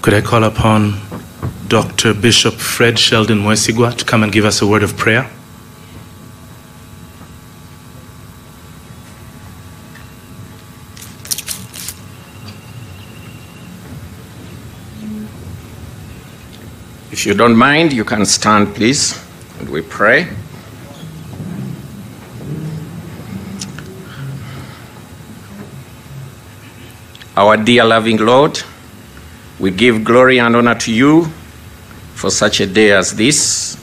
Could I call upon Dr. Bishop Fred Sheldon Mwesigwa to come and give us a word of prayer? If you don't mind, you can stand, please, and we pray. Our dear loving Lord, we give glory and honor to you for such a day as this,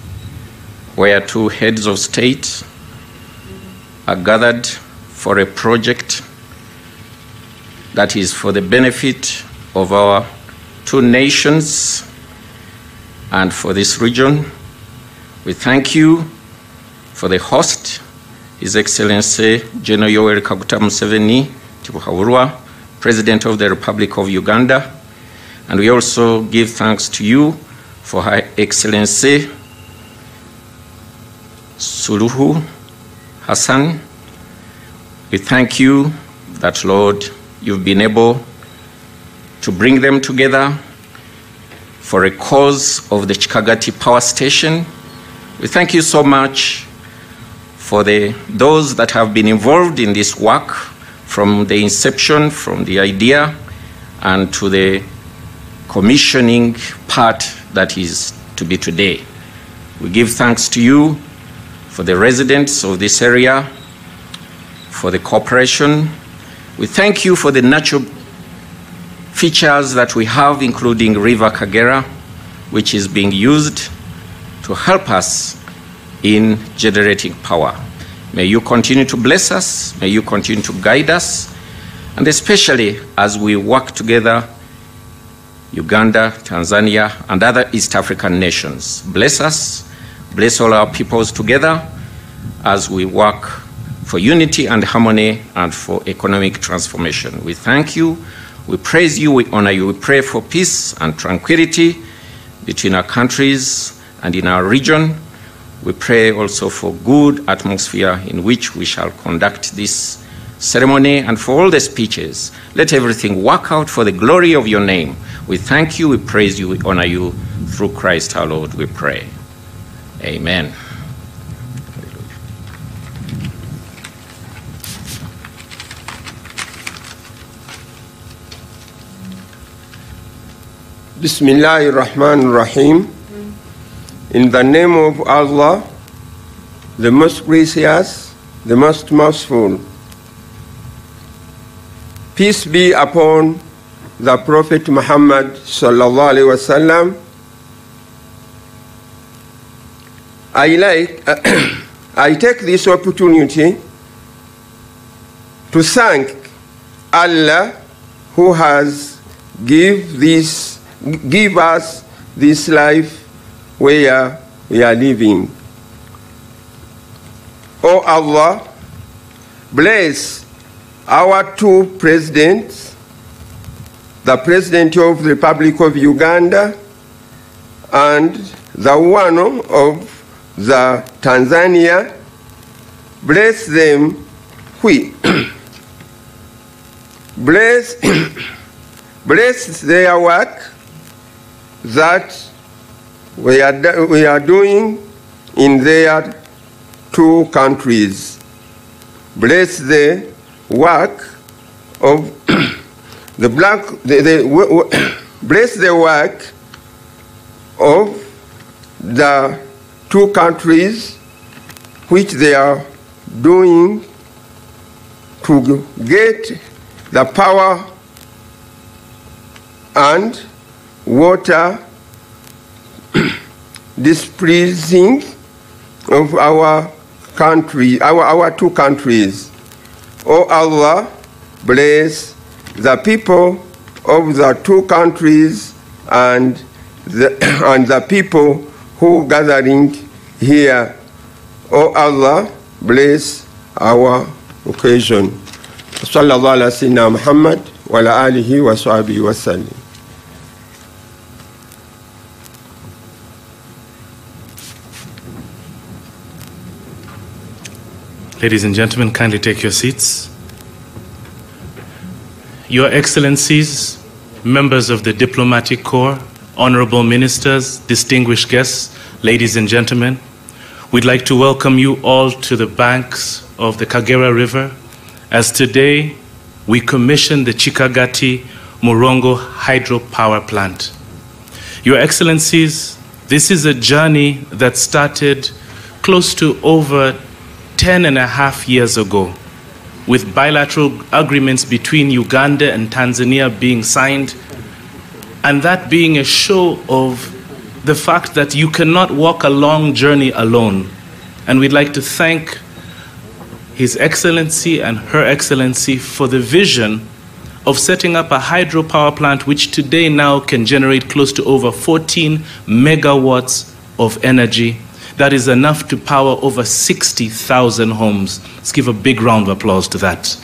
where two heads of state are gathered for a project that is for the benefit of our two nations and for this region. We thank you for the host, His Excellency General Yoweri Kaguta Museveni Tibuhaburwa, President of the Republic of Uganda. And we also give thanks to you for Her Excellency Suluhu Hassan. We thank you that, Lord, you've been able to bring them together for a cause of the Kikagati power station. We thank you so much for those that have been involved in this work from the inception, from the idea, and to the commissioning part that is to be today. We give thanks to you for the residents of this area, for the cooperation. We thank you for the natural features that we have, including River Kagera, which is being used to help us in generating power. May you continue to bless us, may you continue to guide us, and especially as we work together, Uganda, Tanzania, and other East African nations. Bless us, bless all our peoples together as we work for unity and harmony and for economic transformation. We thank you, we praise you, we honor you. We pray for peace and tranquility between our countries and in our region. We pray also for good atmosphere in which we shall conduct this ceremony, and for all the speeches. Let everything work out for the glory of your name. We thank you, we praise you, we honor you. Through Christ our Lord, we pray. Amen. Bismillahir Rahmanir Rahim. In the name of Allah, the most gracious, the most merciful. Peace be upon the Prophet Muhammad sallallahu alaihi wasallam. I take this opportunity to thank Allah who has give us this life where we are living. Oh Allah, bless our two presidents, the President of the Republic of Uganda and the one of the Tanzania. Bless them. Bless their work that we are doing in their two countries. Bless the work of bless the work of the two countries which they are doing to get the power and water displeasing of our country, our two countries. Oh Allah, bless the people of the two countries and the people who gathering here. Oh Allah, bless our occasion. Sallallahu ala sayyidina Muhammad wa ala alihi wa sahbihi wa sallam. Ladies and gentlemen, kindly take your seats. Your Excellencies, members of the diplomatic corps, honorable ministers, distinguished guests, ladies and gentlemen, we'd like to welcome you all to the banks of the Kagera River, as today we commission the Kikagati Murongo hydropower plant. Your Excellencies, this is a journey that started close to over 10.5 years ago, with bilateral agreements between Uganda and Tanzania being signed, and that being a show of the fact that you cannot walk a long journey alone. And we'd like to thank His Excellency and Her Excellency for the vision of setting up a hydropower plant which today now can generate close to over 14 megawatts of energy. That is enough to power over 60,000 homes. Let's give a big round of applause to that.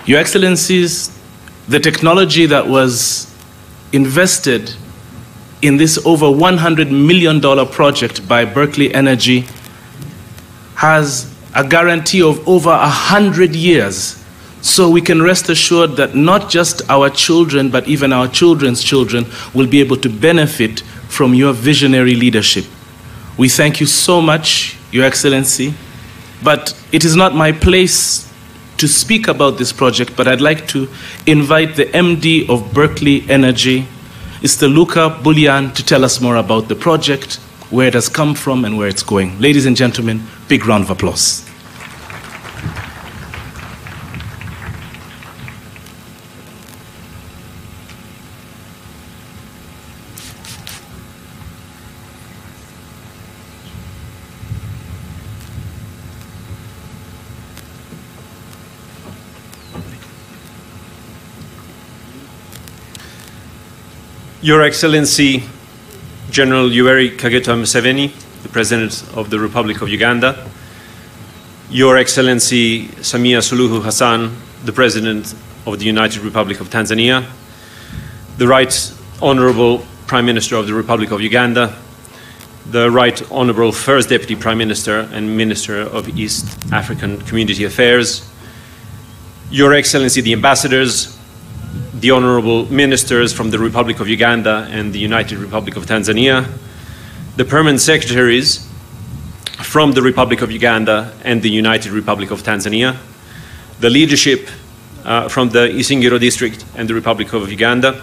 Your Excellencies, the technology that was invested in this over $100 million project by Berkeley Energy has a guarantee of over 100 years. So we can rest assured that not just our children, but even our children's children will be able to benefit from your visionary leadership. We thank you so much, Your Excellency, but it is not my place to speak about this project, but I'd like to invite the MD of Berkeley Energy, Mr. Luca Bullian, to tell us more about the project, where it has come from and where it's going. Ladies and gentlemen, big round of applause. Your Excellency, General Yoweri Kaguta Museveni, the President of the Republic of Uganda, Your Excellency Samia Suluhu Hassan, the President of the United Republic of Tanzania, the Right Honorable Prime Minister of the Republic of Uganda, the Right Honorable First Deputy Prime Minister and Minister of East African Community Affairs, Your Excellency the Ambassadors, the Honorable Ministers from the Republic of Uganda and the United Republic of Tanzania, the Permanent Secretaries from the Republic of Uganda and the United Republic of Tanzania, the leadership from the Isingiro District and the Republic of Uganda,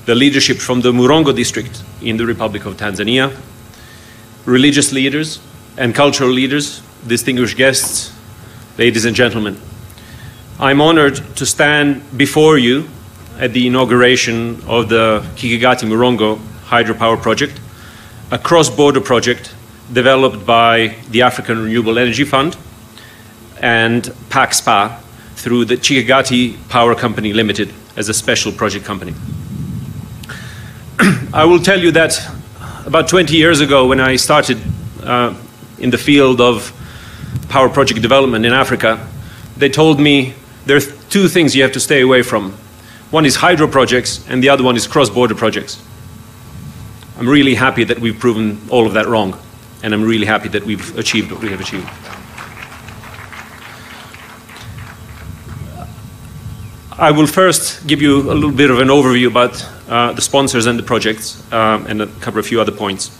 the leadership from the Murongo District in the Republic of Tanzania, religious leaders and cultural leaders, distinguished guests, ladies and gentlemen. I'm honored to stand before you at the inauguration of the Kikagati Murongo hydropower project, a cross-border project developed by the African Renewable Energy Fund and PACSPA through the Kikagati Power Company Limited as a special project company. I will tell you that about 20 years ago, when I started in the field of power project development in Africa, they told me there are two things you have to stay away from. One is hydro projects, and the other one is cross-border projects. I'm really happy that we've proven all of that wrong, and I'm really happy that we've achieved what we have achieved. I will first give you a little bit of an overview about the sponsors and the projects, and cover a few other points.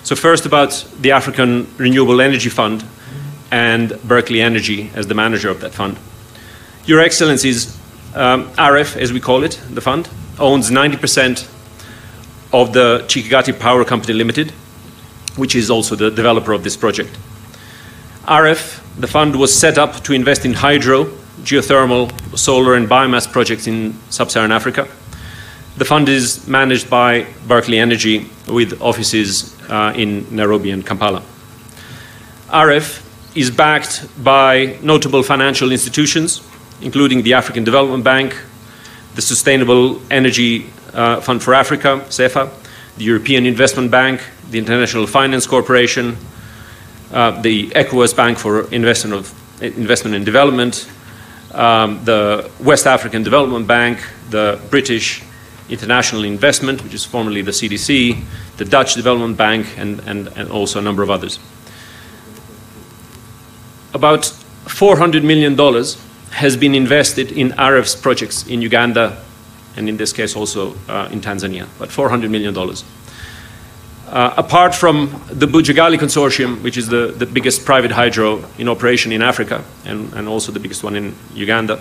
So first, about the African Renewable Energy Fund and Berkeley Energy as the manager of that fund. Your Excellencies, RF, as we call it, the fund, owns 90% of the Kikagati Power Company Limited, which is also the developer of this project. RF, the fund, was set up to invest in hydro, geothermal, solar and biomass projects in sub-Saharan Africa. The fund is managed by Berkeley Energy with offices in Nairobi and Kampala. RF is backed by notable financial institutions, including the African Development Bank, the Sustainable Energy Fund for Africa, CEFA, the European Investment Bank, the International Finance Corporation, the ECOWAS Bank for Investment and Development, the West African Development Bank, the British International Investment, which is formerly the CDC, the Dutch Development Bank, and also a number of others. About $400 million has been invested in AREV's projects in Uganda, and in this case also in Tanzania, about $400 million. Apart from the Bujagali Consortium, which is the biggest private hydro in operation in Africa, and also the biggest one in Uganda,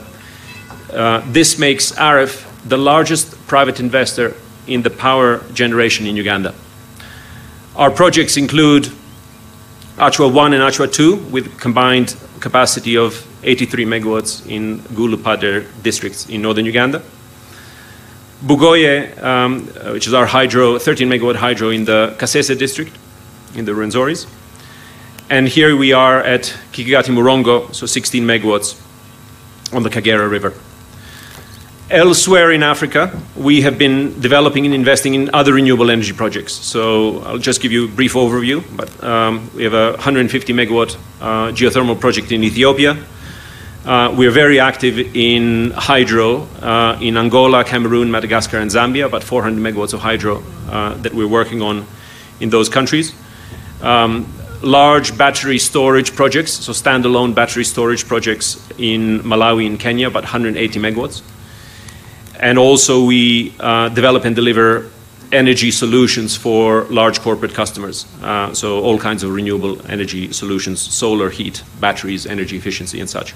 this makes AREV the largest private investor in the power generation in Uganda. Our projects include Achua 1 and Achua 2 with combined capacity of 83 megawatts in Gulu-Padre districts in northern Uganda. Bugoye, which is our hydro, 13 megawatt hydro in the Kasese district in the Rwenzoris. And here we are at Kikagati Murongo, so 16 megawatts on the Kagera River. Elsewhere in Africa, we have been developing and investing in other renewable energy projects. So I'll just give you a brief overview, but we have a 150 megawatt geothermal project in Ethiopia. We are very active in hydro in Angola, Cameroon, Madagascar, and Zambia, about 400 megawatts of hydro that we're working on in those countries. Large battery storage projects, so standalone battery storage projects in Malawi and Kenya, about 180 megawatts. And also we develop and deliver energy solutions for large corporate customers. So all kinds of renewable energy solutions, solar, heat, batteries, energy efficiency, and such.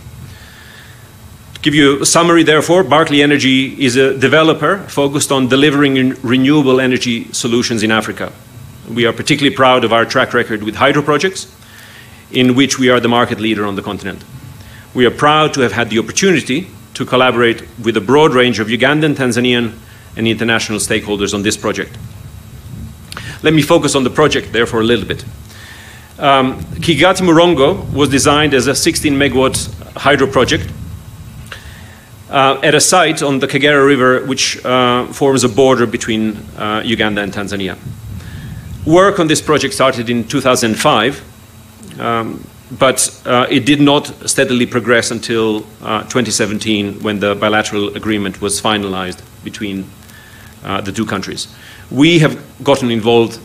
To give you a summary, therefore, Barclay Energy is a developer focused on delivering renewable energy solutions in Africa. We are particularly proud of our track record with hydro projects, in which we are the market leader on the continent. We are proud to have had the opportunity to collaborate with a broad range of Ugandan, Tanzanian, and international stakeholders on this project. Let me focus on the project, therefore, a little bit. Kikagati Murongo was designed as a 16 megawatt hydro project at a site on the Kagera River, which forms a border between Uganda and Tanzania. Work on this project started in 2005, but it did not steadily progress until 2017, when the bilateral agreement was finalized between the two countries. We have gotten involved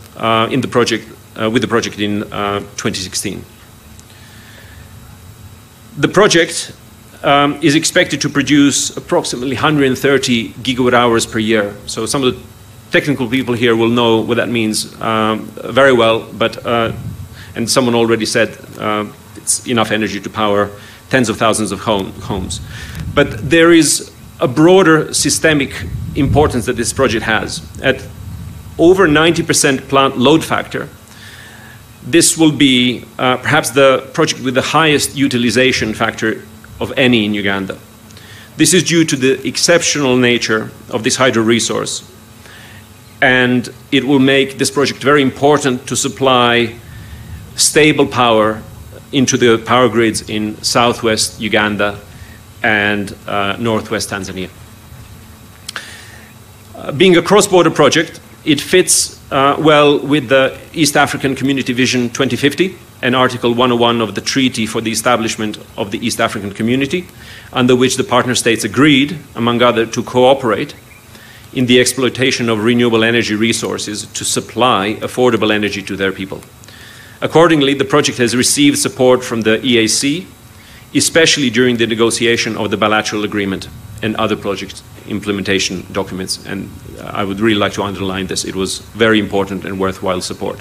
in the project, with the project in 2016. The project is expected to produce approximately 130 gigawatt hours per year. So some of the technical people here will know what that means very well, but and someone already said it's enough energy to power tens of thousands of homes. But there is a broader systemic importance that this project has. At over 90% plant load factor, this will be perhaps the project with the highest utilization factor of any in Uganda. This is due to the exceptional nature of this hydro resource, and it will make this project very important to supply stable power into the power grids in southwest Uganda and northwest Tanzania. Being a cross-border project, it fits well with the East African Community Vision 2050 and Article 101 of the Treaty for the Establishment of the East African Community, under which the partner states agreed, among others, to cooperate in the exploitation of renewable energy resources to supply affordable energy to their people. Accordingly, the project has received support from the EAC, especially during the negotiation of the bilateral agreement and other project implementation documents. And I would really like to underline this. It was very important and worthwhile support.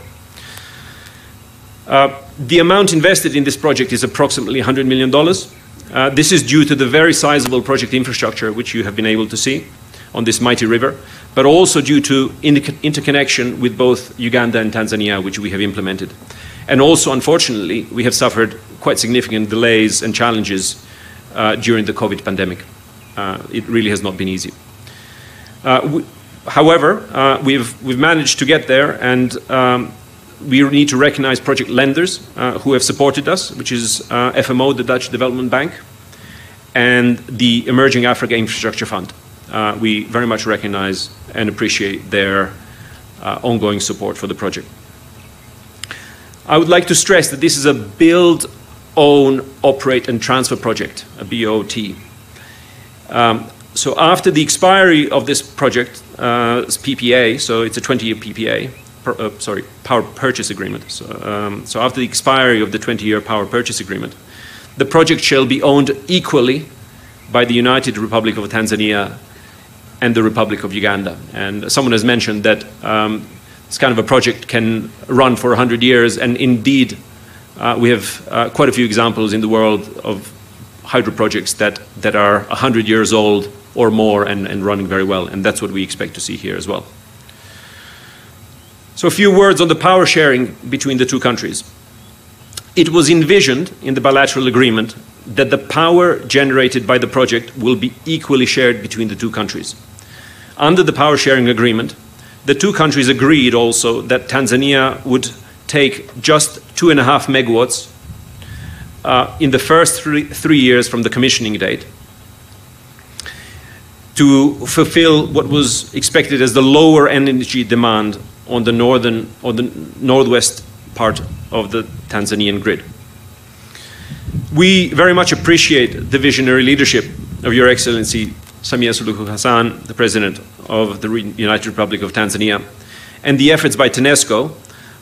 The amount invested in this project is approximately $100 million. This is due to the very sizable project infrastructure which you have been able to see on this mighty river, but also due to interconnection with both Uganda and Tanzania, which we have implemented. And also, unfortunately, we have suffered quite significant delays and challenges during the COVID pandemic. It really has not been easy. However, we've managed to get there, and we need to recognize project lenders who have supported us, which is FMO, the Dutch Development Bank, and the Emerging Africa Infrastructure Fund. We very much recognize and appreciate their ongoing support for the project. I would like to stress that this is a build, own, operate, and transfer project, a BOT. So after the expiry of this project, PPA, so it's a 20-year PPA, power purchase agreement. So after the expiry of the 20-year power purchase agreement, the project shall be owned equally by the United Republic of Tanzania and the Republic of Uganda. And someone has mentioned that this kind of a project can run for 100 years, and indeed we have quite a few examples in the world of hydro projects that are 100 years old or more and running very well, and that's what we expect to see here as well. So a few words on the power sharing between the two countries. It was envisioned in the bilateral agreement that the power generated by the project will be equally shared between the two countries. Under the power sharing agreement, the two countries agreed also that Tanzania would take just 2.5 megawatts in the first three years from the commissioning date to fulfill what was expected as the lower energy demand on the northwest part of the Tanzanian grid. We very much appreciate the visionary leadership of Your Excellency Samia Suluhu Hassan, the President of the United Republic of Tanzania, and the efforts by TANESCO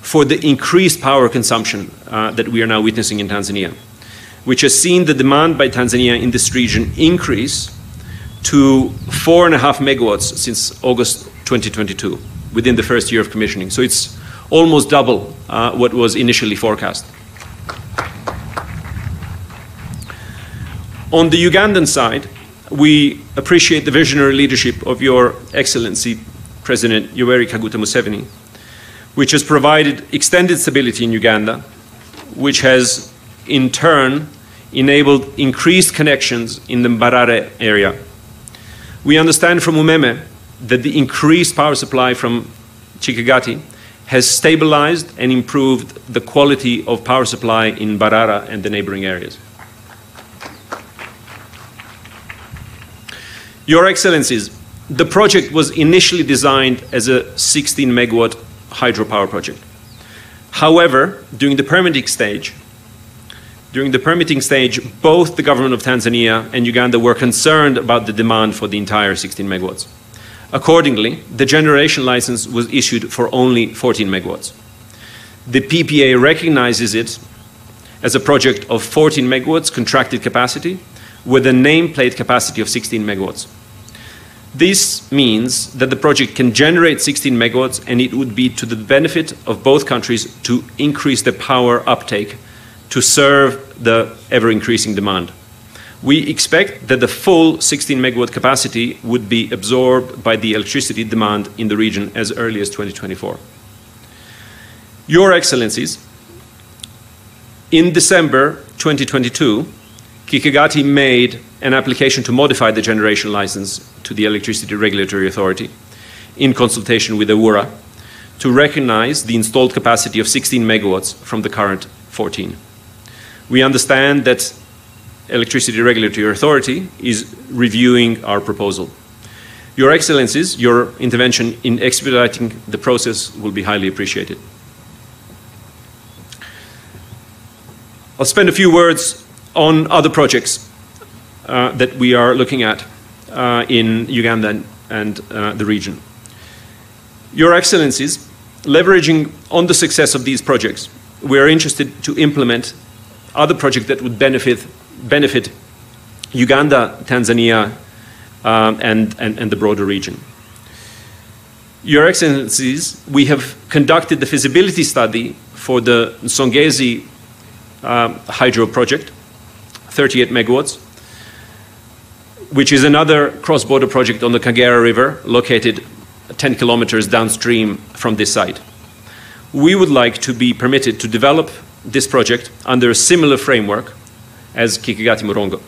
for the increased power consumption that we are now witnessing in Tanzania, which has seen the demand by Tanzania in this region increase to 4.5 megawatts since August 2022, within the first year of commissioning. So it's almost double what was initially forecast. On the Ugandan side, we appreciate the visionary leadership of Your Excellency President Yoweri Kaguta Museveni, which has provided extended stability in Uganda, which has in turn enabled increased connections in the Mbarara area. We understand from Umeme that the increased power supply from Kikagati has stabilized and improved the quality of power supply in Mbarara and the neighboring areas. Your Excellencies, the project was initially designed as a 16 megawatt hydropower project. However, during the permitting stage, both the government of Tanzania and Uganda were concerned about the demand for the entire 16 megawatts. Accordingly, the generation license was issued for only 14 megawatts. The PPA recognizes it as a project of 14 megawatts contracted capacity with a nameplate capacity of 16 megawatts. This means that the project can generate 16 megawatts, and it would be to the benefit of both countries to increase the power uptake to serve the ever-increasing demand. We expect that the full 16 megawatt capacity would be absorbed by the electricity demand in the region as early as 2024. Your Excellencies, in December 2022, Kikagati made an application to modify the generation license to the Electricity Regulatory Authority in consultation with EWURA to recognize the installed capacity of 16 megawatts from the current 14. We understand that Electricity Regulatory Authority is reviewing our proposal. Your Excellencies, your intervention in expediting the process will be highly appreciated. I'll spend a few words on other projects that we are looking at in Uganda and the region. Your Excellencies, leveraging on the success of these projects, we are interested to implement other projects that would benefit Uganda, Tanzania, and the broader region. Your Excellencies, we have conducted the feasibility study for the Nsongezi hydro project, 38 megawatts, which is another cross-border project on the Kagera River, located 10 kilometers downstream from this site. We would like to be permitted to develop this project under a similar framework as Kikagati Murongo.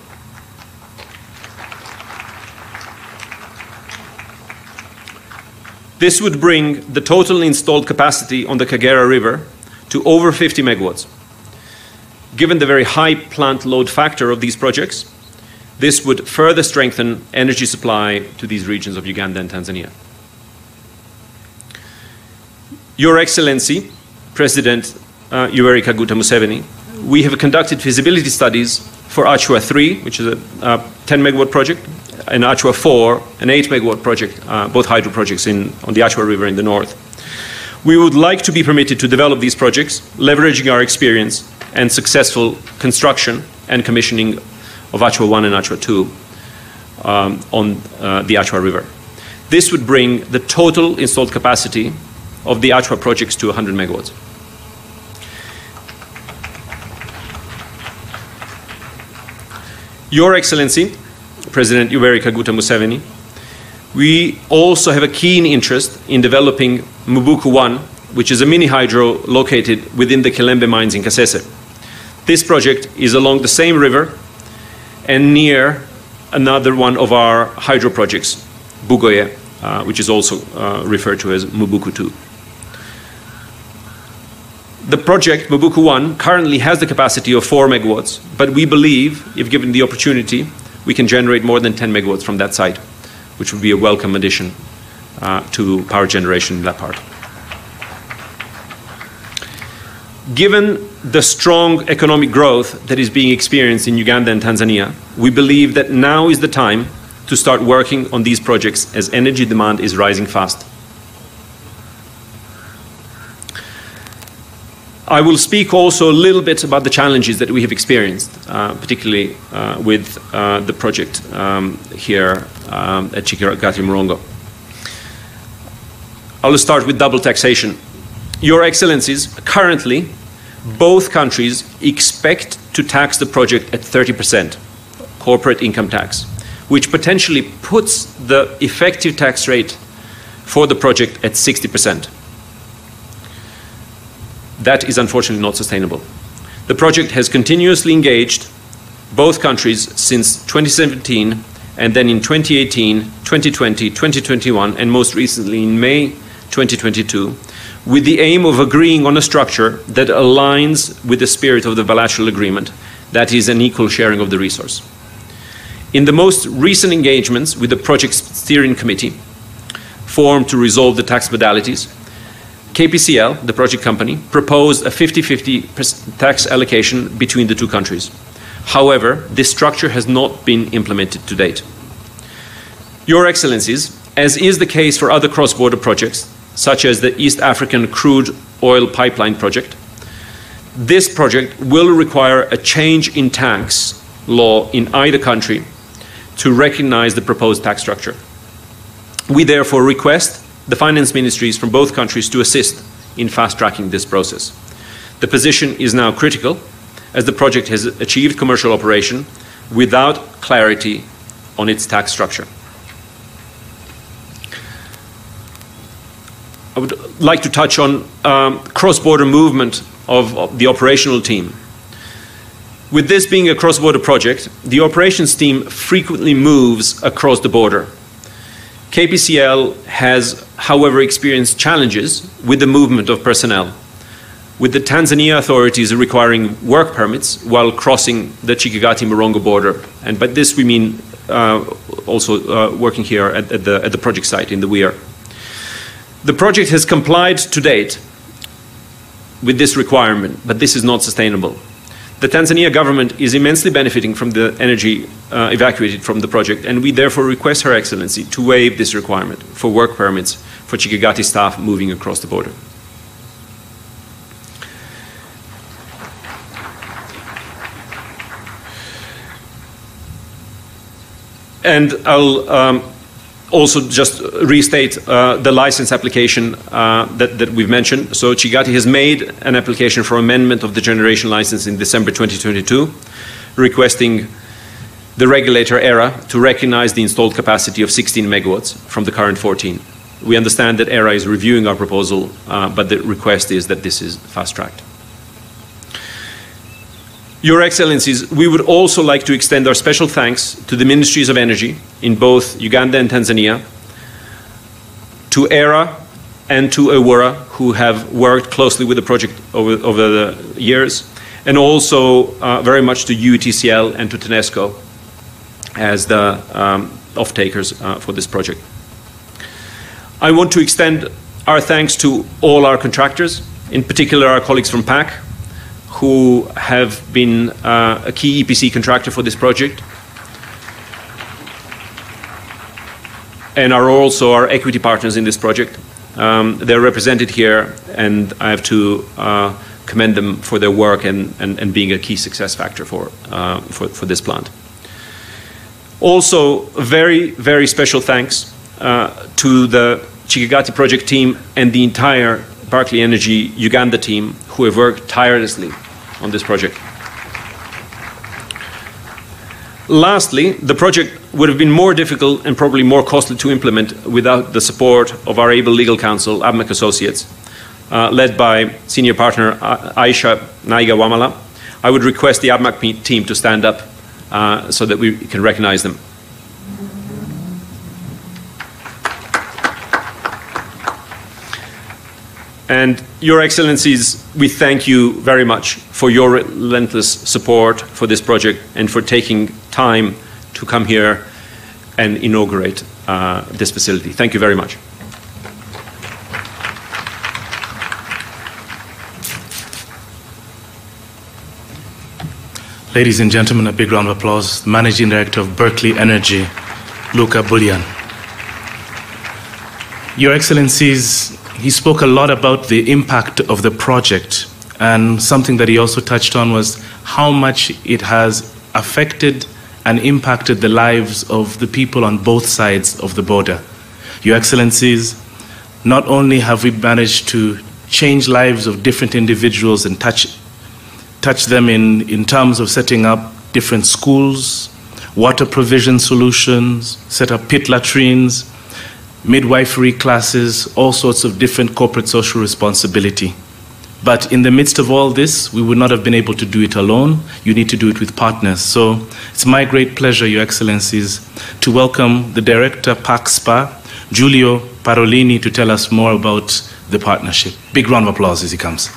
This would bring the total installed capacity on the Kagera River to over 50 megawatts. Given the very high plant load factor of these projects, this would further strengthen energy supply to these regions of Uganda and Tanzania. Your Excellency, President Yoweri Kaguta Museveni, we have conducted feasibility studies for Achua 3, which is a 10 megawatt project, and Achua 4, an 8 megawatt project, both hydro projects on the Achua River in the north. We would like to be permitted to develop these projects, leveraging our experience and successful construction and commissioning of Achua 1 and Achua 2, on the Achwa River. This would bring the total installed capacity of the Achwa projects to 100 megawatts. Your Excellency, President Yoweri Kaguta Museveni, we also have a keen interest in developing Mubuku 1, which is a mini hydro located within the Kilembe mines in Kasese. This project is along the same river and near another one of our hydro projects, Bugoye, which is also referred to as Mubuku 2. The project, Mubuku 1, currently has the capacity of 4 megawatts, but we believe, if given the opportunity, we can generate more than 10 megawatts from that site, which would be a welcome addition to power generation in that part. Given the strong economic growth that is being experienced in Uganda and Tanzania, we believe that now is the time to start working on these projects as energy demand is rising fast. I will speak also a little bit about the challenges that we have experienced, particularly with the project here at Kikagati, Murongo. I will start with double taxation. Your Excellencies, currently, both countries expect to tax the project at 30% corporate income tax, which potentially puts the effective tax rate for the project at 60%. That is unfortunately not sustainable. The project has continuously engaged both countries since 2017, and then in 2018, 2020, 2021, and most recently in May 2022, with the aim of agreeing on a structure that aligns with the spirit of the bilateral agreement, that is an equal sharing of the resource. In the most recent engagements with the project steering committee, formed to resolve the tax modalities, KPCL, the project company, proposed a 50-50 tax allocation between the two countries. However, this structure has not been implemented to date. Your Excellencies, as is the case for other cross-border projects, such as the East African crude oil pipeline project, this project will require a change in tax law in either country to recognize the proposed tax structure. We therefore request the finance ministries from both countries to assist in fast-tracking this process. The position is now critical, as the project has achieved commercial operation without clarity on its tax structure. I would like to touch on cross-border movement of the operational team. With this being a cross-border project, the operations team frequently moves across the border. KPCL has, however, experienced challenges with the movement of personnel, with the Tanzania authorities requiring work permits while crossing the Kikagati-Murongo border. And by this we mean also working here at the project site in the Weir. The project has complied to date with this requirement, but this is not sustainable. The Tanzania government is immensely benefiting from the energy evacuated from the project, and we therefore request Her Excellency to waive this requirement for work permits for Kikagati staff moving across the border. And I'll also just restate the license application that we've mentioned. So Kikagati has made an application for amendment of the generation license in December 2022, requesting the regulator ERA to recognize the installed capacity of 16 megawatts from the current 14. We understand that ERA is reviewing our proposal, but the request is that this is fast-tracked. Your Excellencies, we would also like to extend our special thanks to the Ministries of Energy in both Uganda and Tanzania, to ERA and to Ewura, who have worked closely with the project over the years, and also very much to UTCL and to TANESCO as the off-takers for this project. I want to extend our thanks to all our contractors, in particular our colleagues from PAC, who have been a key EPC contractor for this project, and are also our equity partners in this project. They're represented here, and I have to commend them for their work and being a key success factor for this plant. Also, very, very special thanks to the Kikagati project team and the entire Berkeley Energy Uganda team who have worked tirelessly on this project. Lastly, the project would have been more difficult and probably more costly to implement without the support of our able legal counsel, ABMEC Associates, led by senior partner Aisha Naiga Wamala. I would request the ABMEC team to stand up so that we can recognize them. And Your Excellencies, we thank you very much for your relentless support for this project and for taking time to come here and inaugurate this facility. Thank you very much. Ladies and gentlemen, a big round of applause. The Managing Director of Berkeley Energy, Luca Bullian. Your Excellencies, he spoke a lot about the impact of the project, and something that he also touched on was how much it has affected and impacted the lives of the people on both sides of the border. Your Excellencies, not only have we managed to change lives of different individuals and touch them in terms of setting up different schools, water provision solutions, set up pit latrines, midwifery classes, all sorts of different corporate social responsibility. But in the midst of all this, we would not have been able to do it alone. You need to do it with partners. So it's my great pleasure, Your Excellencies, to welcome the Director, PAC SPA, Giulio Parolini, to tell us more about the partnership. Big round of applause as he comes.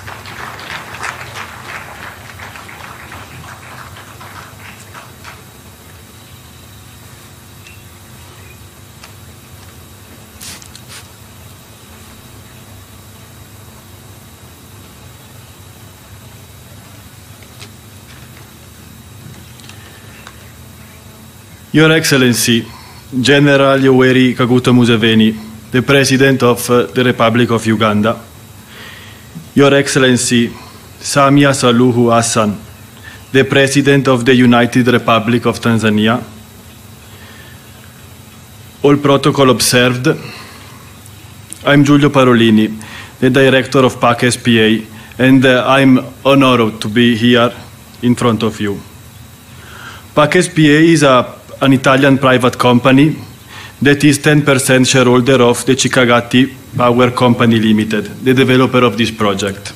Your Excellency, General Yoweri Kaguta Museveni, the President of the Republic of Uganda, Your Excellency, Samia Suluhu Hassan, the President of the United Republic of Tanzania, all protocol observed. I'm Giulio Parolini, the Director of PAC SPA, and I'm honored to be here in front of you. PAC SPA is an Italian private company that is 10% shareholder of the Kikagati Power Company Limited, the developer of this project.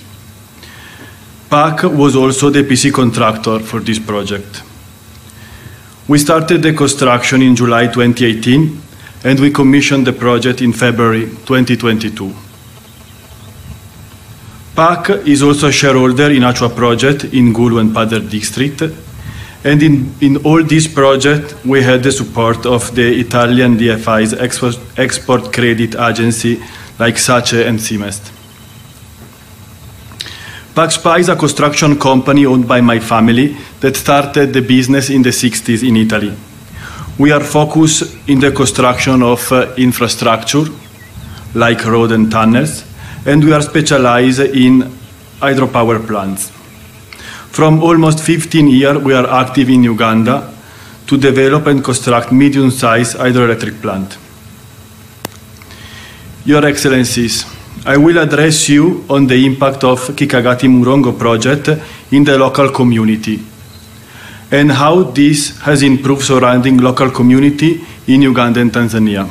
PAC was also the EPC contractor for this project. We started the construction in July 2018, and we commissioned the project in February 2022. PAC is also a shareholder in Achua project in Gulu and Padar district, and in all these projects, we had the support of the Italian DFI's export credit agency like SACE and Simest. PAC SPA is a construction company owned by my family that started the business in the 60s in Italy. We are focused in the construction of infrastructure, like road and tunnels, and we are specialized in hydropower plants. From almost 15 years, we are active in Uganda to develop and construct medium-sized hydroelectric plant. Your Excellencies, I will address you on the impact of Kikagati Murongo project in the local community and how this has improved surrounding local community in Uganda and Tanzania.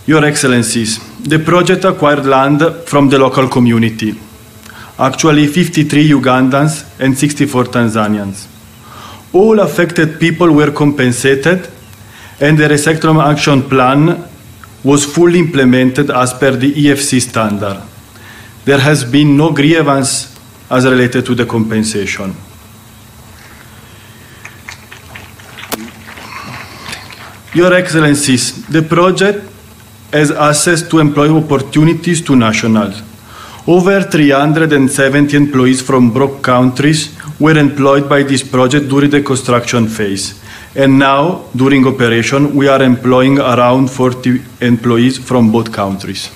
Your Excellencies, the project acquired land from the local community. Actually 53 Ugandans and 64 Tanzanians. All affected people were compensated, and the resettlement action plan was fully implemented as per the EFC standard. There has been no grievance as related to the compensation. Your Excellencies, the project has access to employment opportunities to nationals. Over 370 employees from broke countries were employed by this project during the construction phase. And now, during operation, we are employing around 40 employees from both countries.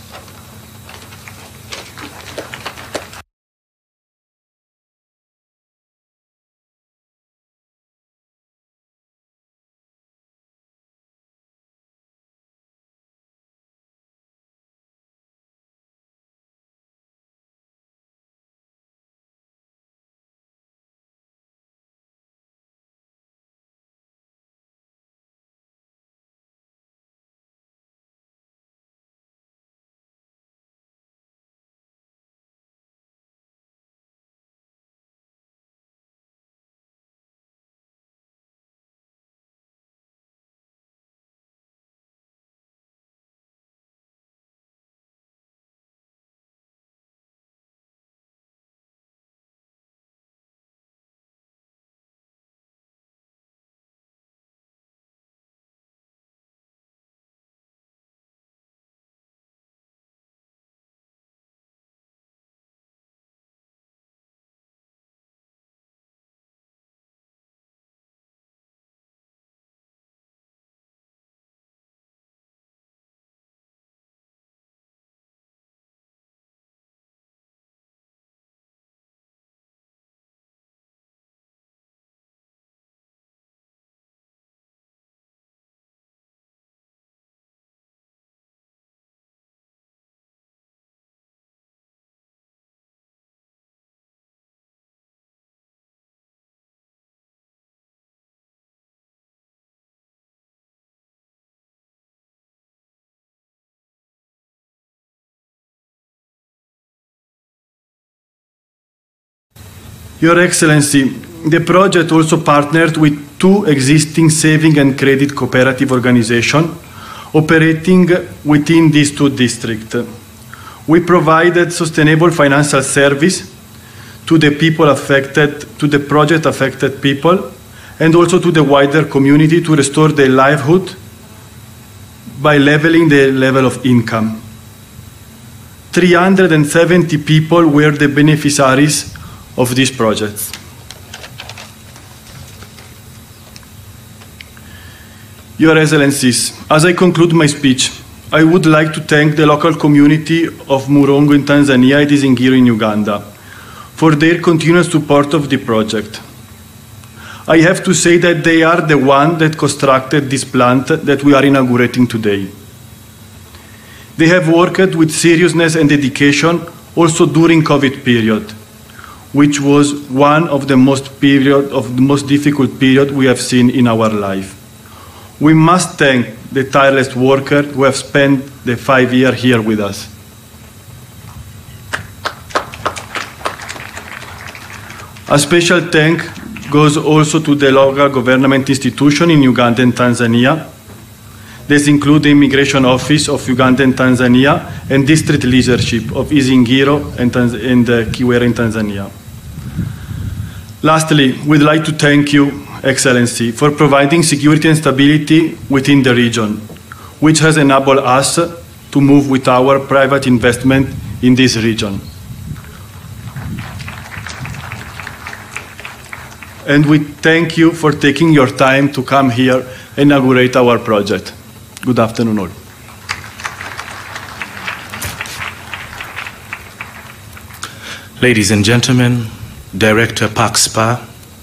Your Excellency, the project also partnered with 2 existing saving and credit cooperative organizations operating within these 2 districts. We provided sustainable financial service to the people affected, to the project affected people, and also to the wider community to restore their livelihood by leveling the level of income. 370 people were the beneficiaries of these projects. Your Excellencies, as I conclude my speech, I would like to thank the local community of Murongo in Tanzania and Uzinduzi in Uganda for their continuous support of the project. I have to say that they are the one that constructed this plant that we are inaugurating today. They have worked with seriousness and dedication also during COVID period, which was one of the most difficult period we have seen in our life. We must thank the tireless workers who have spent the 5 years here with us. A special thank goes also to the local government institution in Uganda and Tanzania. This includes the Immigration Office of Uganda and Tanzania and district leadership of Izingiro and Kiwera in Tanzania. Lastly, we'd like to thank you, Excellency, for providing security and stability within the region, which has enabled us to move with our private investment in this region. And we thank you for taking your time to come here and inaugurate our project. Good afternoon all. Ladies and gentlemen, Director PACSPA,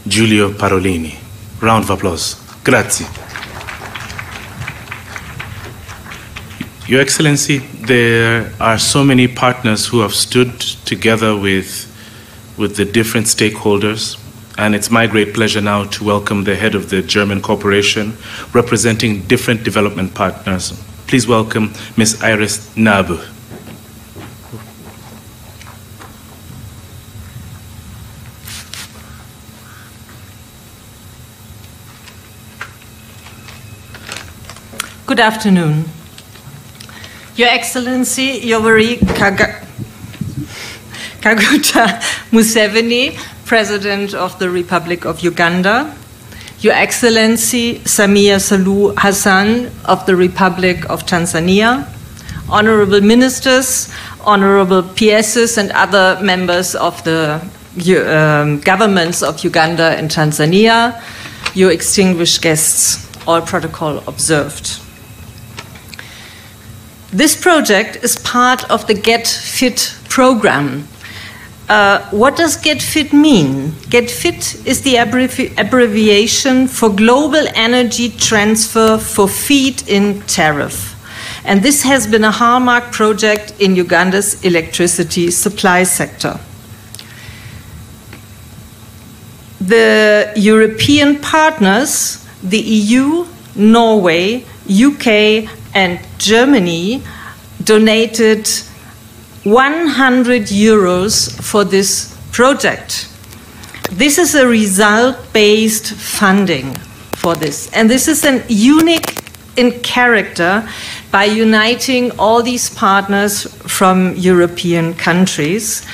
Giulio Parolini. Round of applause. Grazie. Your Excellency, there are so many partners who have stood together with the different stakeholders, and it's my great pleasure now to welcome the head of the German corporation representing different development partners. Please welcome Ms. Iris Nabu. Good afternoon. Your Excellency, Yoweri Kaguta Museveni, President of the Republic of Uganda, Your Excellency Samia Suluhu Hassan of the Republic of Tanzania, Honorable Ministers, Honorable PSs and other members of the governments of Uganda and Tanzania, your distinguished guests, all protocol observed. This project is part of the Get Fit program. What does Get Fit mean? Get Fit is the abbreviation for Global Energy Transfer for Feed-in Tariff. And this has been a hallmark project in Uganda's electricity supply sector. The European partners, the EU, Norway, UK, and Germany donated 100 euros for this project. This is a result-based funding for this. And this is unique in character by uniting all these partners from European countries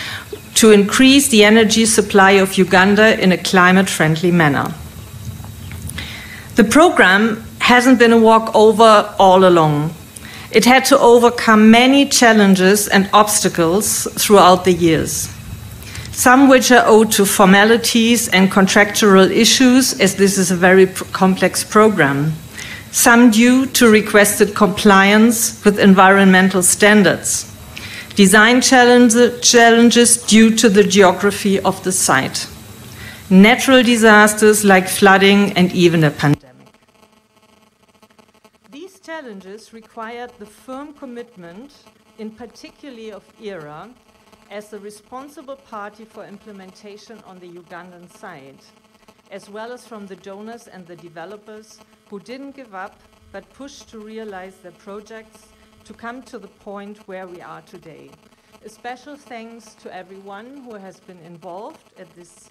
to increase the energy supply of Uganda in a climate-friendly manner. The program hasn't been a walkover all along. It had to overcome many challenges and obstacles throughout the years, some which are owed to formalities and contractual issues, as this is a very complex program, some due to requested compliance with environmental standards, design challenges due to the geography of the site, natural disasters like flooding and even a pandemic. These challenges required the firm commitment, in particular of ERA, as the responsible party for implementation on the Ugandan side, as well as from the donors and the developers who didn't give up but pushed to realize their projects to come to the point where we are today. A special thanks to everyone who has been involved at this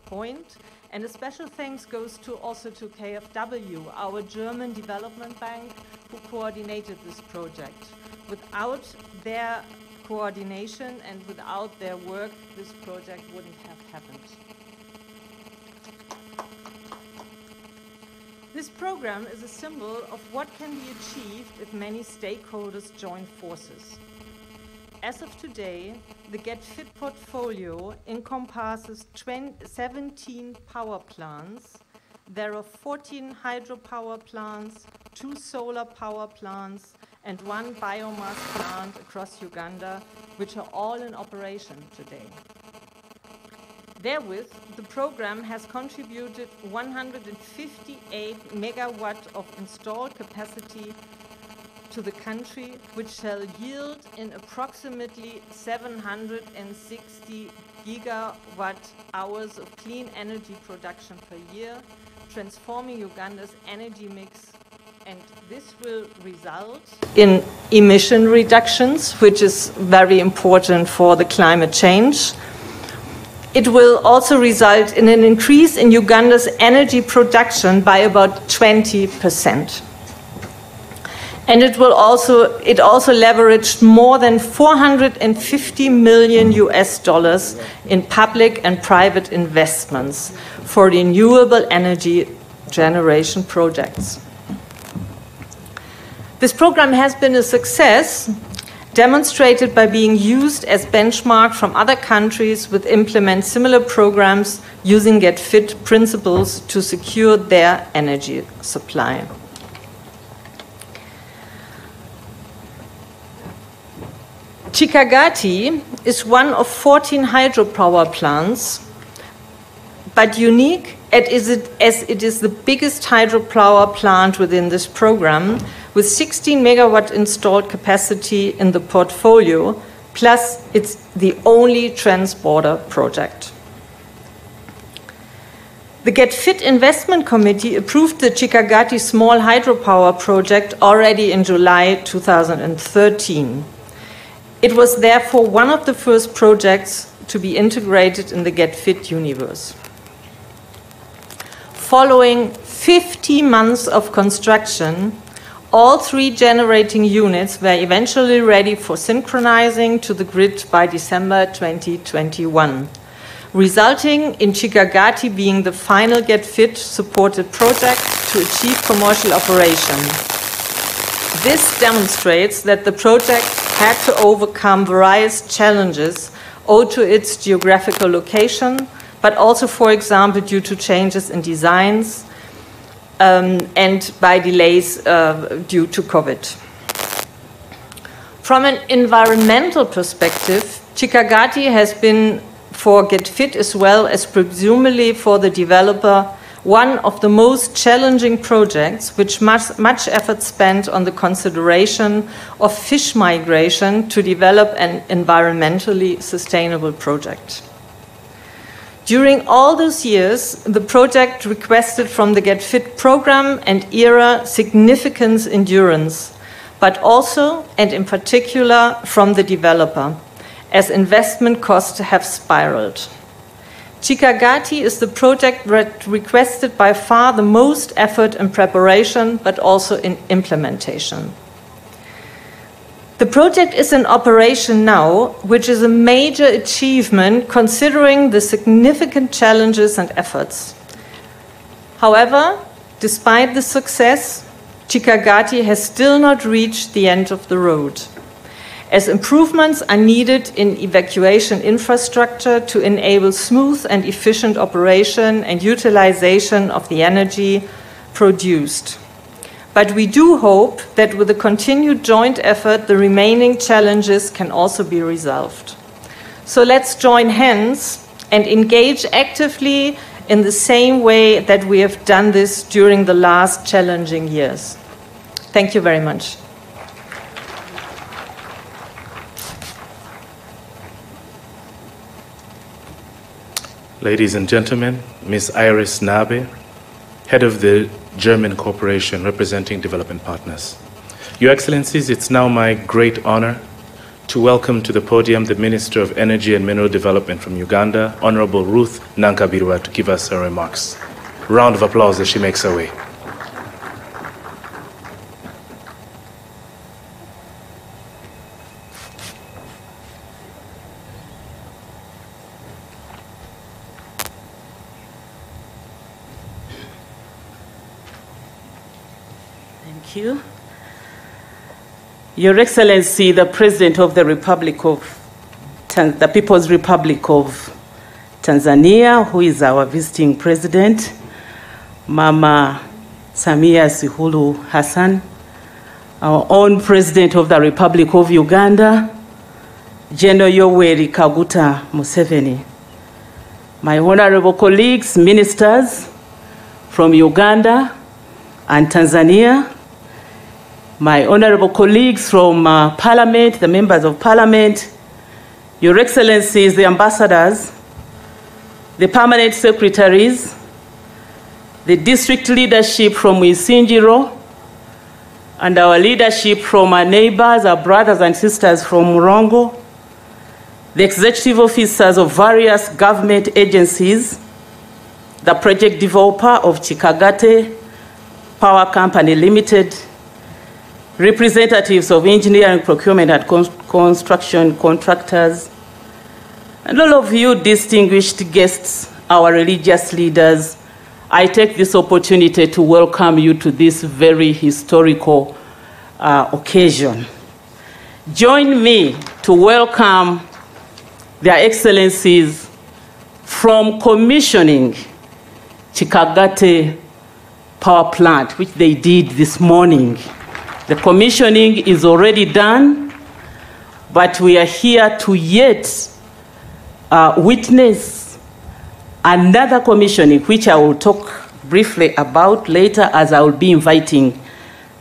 point, and a special thanks goes also to KfW, our German development bank, who coordinated this project. Without their coordination and without their work, this project wouldn't have happened. This program is a symbol of what can be achieved if many stakeholders join forces. As of today, the Get Fit portfolio encompasses 17 power plants. There are 14 hydropower plants, 2 solar power plants, and 1 biomass plant across Uganda, which are all in operation today. Therewith, the program has contributed 158 megawatt of installed capacity to the country, which shall yield in approximately 760 gigawatt hours of clean energy production per year, transforming Uganda's energy mix, and this will result in emission reductions, which is very important for the climate change. It will also result in an increase in Uganda's energy production by about 20%. And it also leveraged more than $450 million in public and private investments for renewable energy generation projects. This program has been a success, demonstrated by being used as benchmark from other countries which implement similar programs using Get Fit principles to secure their energy supply. Kikagati is one of 14 hydropower plants, but unique as it is the biggest hydropower plant within this program, with 16 megawatt installed capacity in the portfolio, plus it's the only trans-border project. The Get Fit Investment Committee approved the Kikagati small hydropower project already in July 2013. It was therefore one of the first projects to be integrated in the Get Fit universe. Following 50 months of construction, all 3 generating units were eventually ready for synchronizing to the grid by December 2021, resulting in Kikagati being the final Get Fit supported project to achieve commercial operation. This demonstrates that the project had to overcome various challenges owed to its geographical location, but also, for example, due to changes in designs and by delays due to COVID. From an environmental perspective, Kikagati has been, for Get Fit as well as presumably for the developer, one of the most challenging projects, with much effort spent on the consideration of fish migration to develop an environmentally sustainable project. During all those years, the project requested from the Get Fit program and era significant endurance, but also, and in particular, from the developer, as investment costs have spiraled. Kikagati is the project that requested by far the most effort in preparation, but also in implementation. The project is in operation now, which is a major achievement considering the significant challenges and efforts. However, despite the success, Kikagati has still not reached the end of the road, as improvements are needed in evacuation infrastructure to enable smooth and efficient operation and utilization of the energy produced. But we do hope that with a continued joint effort, the remaining challenges can also be resolved. So let's join hands and engage actively in the same way that we have done this during the last challenging years. Thank you very much. Ladies and gentlemen, Ms. Iris Nabe, head of the German corporation representing development partners. Your Excellencies, it's now my great honor to welcome to the podium the Minister of Energy and Mineral Development from Uganda, Honorable Ruth Nankabirwa, to give us her remarks. Round of applause as she makes her way. Thank you. Your Excellency, the President of the the People's Republic of Tanzania, who is our visiting President, Mama Samia Suluhu Hassan, our own President of the Republic of Uganda, General Yoweri Kaguta Museveni, my honorable colleagues, ministers from Uganda and Tanzania, my honorable colleagues from Parliament, the members of Parliament, Your Excellencies, the ambassadors, the permanent secretaries, the district leadership from Isinjiro, and our leadership from our neighbors, our brothers and sisters from Murongo, the executive officers of various government agencies, the project developer of Kikagati Power Company Limited, representatives of engineering, procurement, and construction contractors, and all of you distinguished guests, our religious leaders, I take this opportunity to welcome you to this very historical occasion. Join me to welcome their excellencies from commissioning Kikagati power plant, which they did this morning. The commissioning is already done, but we are here to yet witness another commissioning, which I will talk briefly about later, as I will be inviting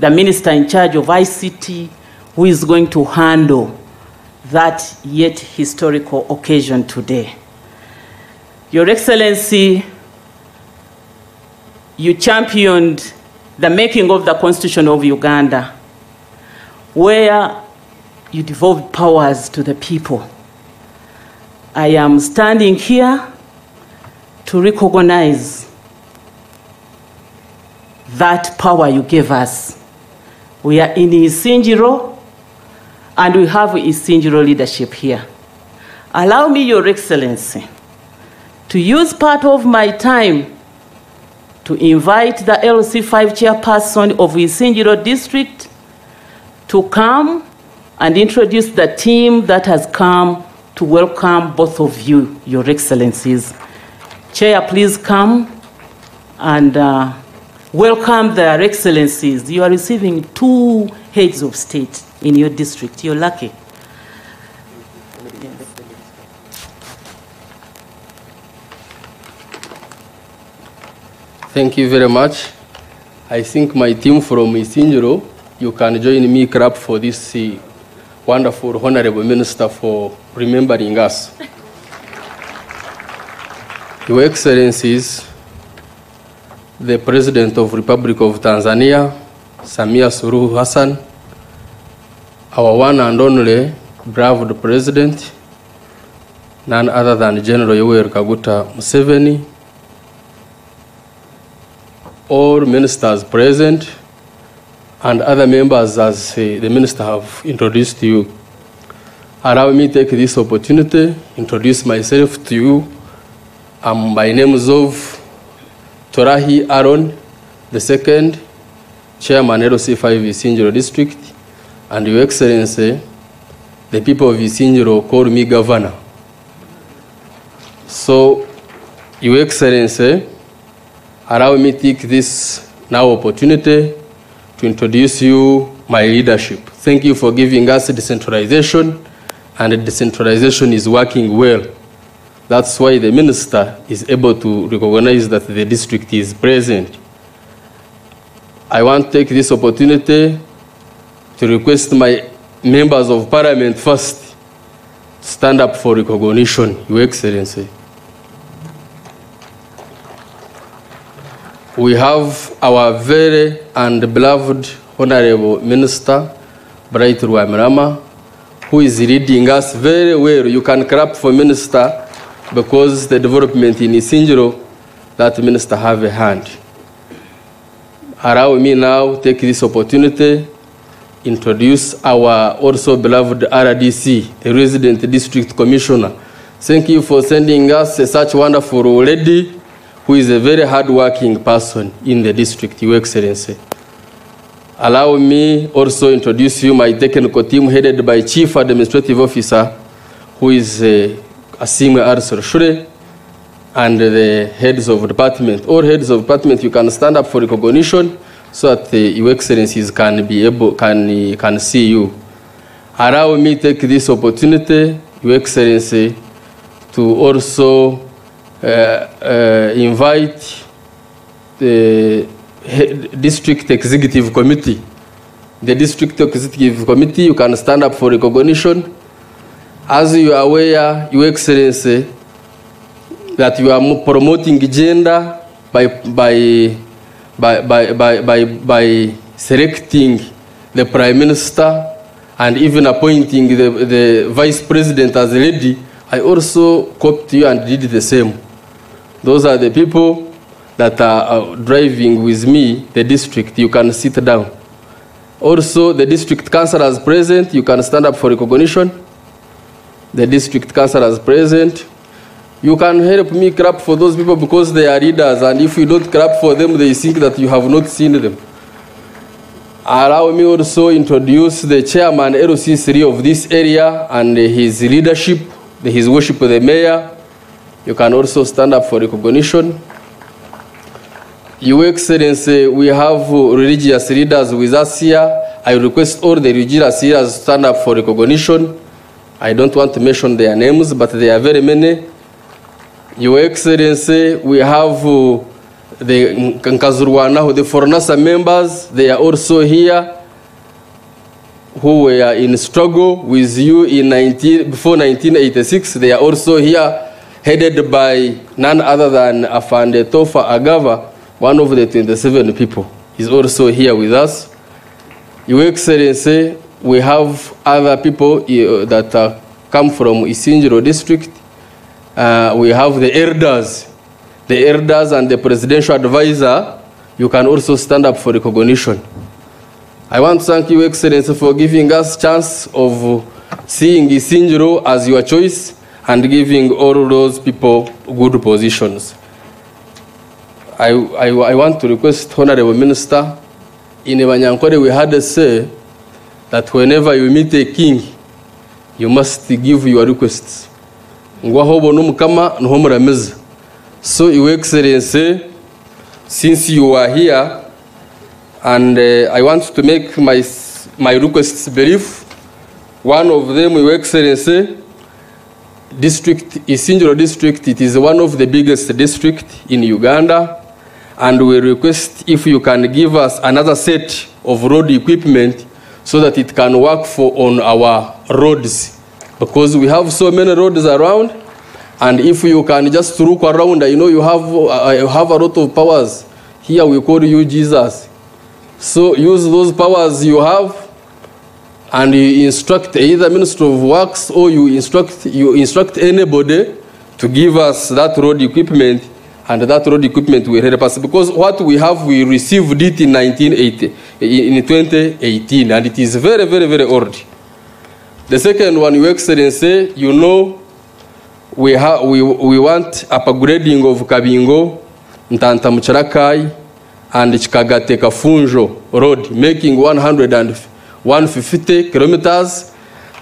the minister in charge of ICT, who is going to handle that yet historical occasion today. Your Excellency, you championed the making of the Constitution of Uganda, where you devolved powers to the people. I am standing here to recognize that power you gave us. We are in Isinjiro, and we have Isinjiro leadership here. Allow me, Your Excellency, to use part of my time to invite the LC5 chairperson of Isinjiro district to come and introduce the team that has come to welcome both of you, Your Excellencies. Chair, please come and welcome their Excellencies. You are receiving 2 heads of state in your district. You're lucky. Thank you very much. I think my team from Isinjiro, you can join me clap for this wonderful Honorable Minister for remembering us. Your Excellencies, the President of the Republic of Tanzania, Samia Suluhu Hassan, our one and only beloved President, none other than General Yoweri Kaguta Museveni, all ministers present, and other members as the minister have introduced you. Allow me to take this opportunity to introduce myself to you. My name is Torahi Aaron II, Chairman LC5 Isinjiro District, and Your Excellency, the people of Isinjiro call me Governor. So, Your Excellency, allow me to take this now opportunity to introduce you my leadership. Thank you for giving us decentralization, and decentralization is working well. That's why the minister is able to recognize that the district is present. I want to take this opportunity to request my members of Parliament first to stand up for recognition, Your Excellency. We have our very and beloved Honorable Minister, Bright Rwamirama, who is leading us very well. You can clap for Minister because the development in Isingiro, that Minister have a hand. Allow me now take this opportunity introduce our also beloved RDC, the Resident District Commissioner. Thank you for sending us such wonderful lady who is a very hard-working person in the district, Your Excellency. Allow me also introduce you my technical team headed by Chief Administrative Officer, who is Asime Arsor-Shure, and the heads of department. All heads of department, you can stand up for recognition so that Your Excellencies can be able, can see you. Allow me take this opportunity, Your Excellency, to also invite the District Executive Committee. The District Executive Committee, you can stand up for recognition. As you are aware, Your Excellency, that you are promoting gender by selecting the Prime Minister and even appointing the Vice President as a lady. I also copied you and did the same. Those are the people that are driving with me the district. You can sit down. Also, the district councillors present, you can stand up for recognition. The district councillors present. You can help me clap for those people because they are leaders, and if you don't clap for them, they think that you have not seen them. Allow me also introduce the chairman LC3 of this area and his leadership, his worship the mayor. You can also stand up for recognition. Your Excellency, we have religious leaders with us here. I request all the religious leaders to stand up for recognition. I don't want to mention their names, but there are very many. Your Excellency, we have the Nkazurwana, the Fornasa members. They are also here, who were in struggle with you in before 1986. They are also here, headed by none other than Afande Tofa Agava, one of the 27 people. Is also here with us. Your Excellency, we have other people that come from Isingiro district. We have the elders and the presidential advisor. You can also stand up for recognition. I want to thank you, Excellency, for giving us chance of seeing Isingiro as your choice and giving all those people good positions. I want to request Honorable Minister, in Ebanyankore we had a say that whenever you meet a king, you must give your requests. So, Your Excellency, since you are here, and I want to make my requests brief. One of them, Your Excellency, Isingiro district, it is one of the biggest districts in Uganda, and we request if you can give us another set of road equipment so that it can work on our roads. Because we have so many roads around, and if you can just look around, you know you have a lot of powers. Here we call you Jesus. So use those powers you have, and you instruct either Minister of Works or you instruct anybody to give us that road equipment, and that road equipment will help us. Because what we have, we received it in 2018, and it is very, very, very old. The second one, Your Excellency, you know, we want upgrading of Kabingo, Ntanta Mucharakai, and Kikagati Kafunjo road, making 150 kilometers.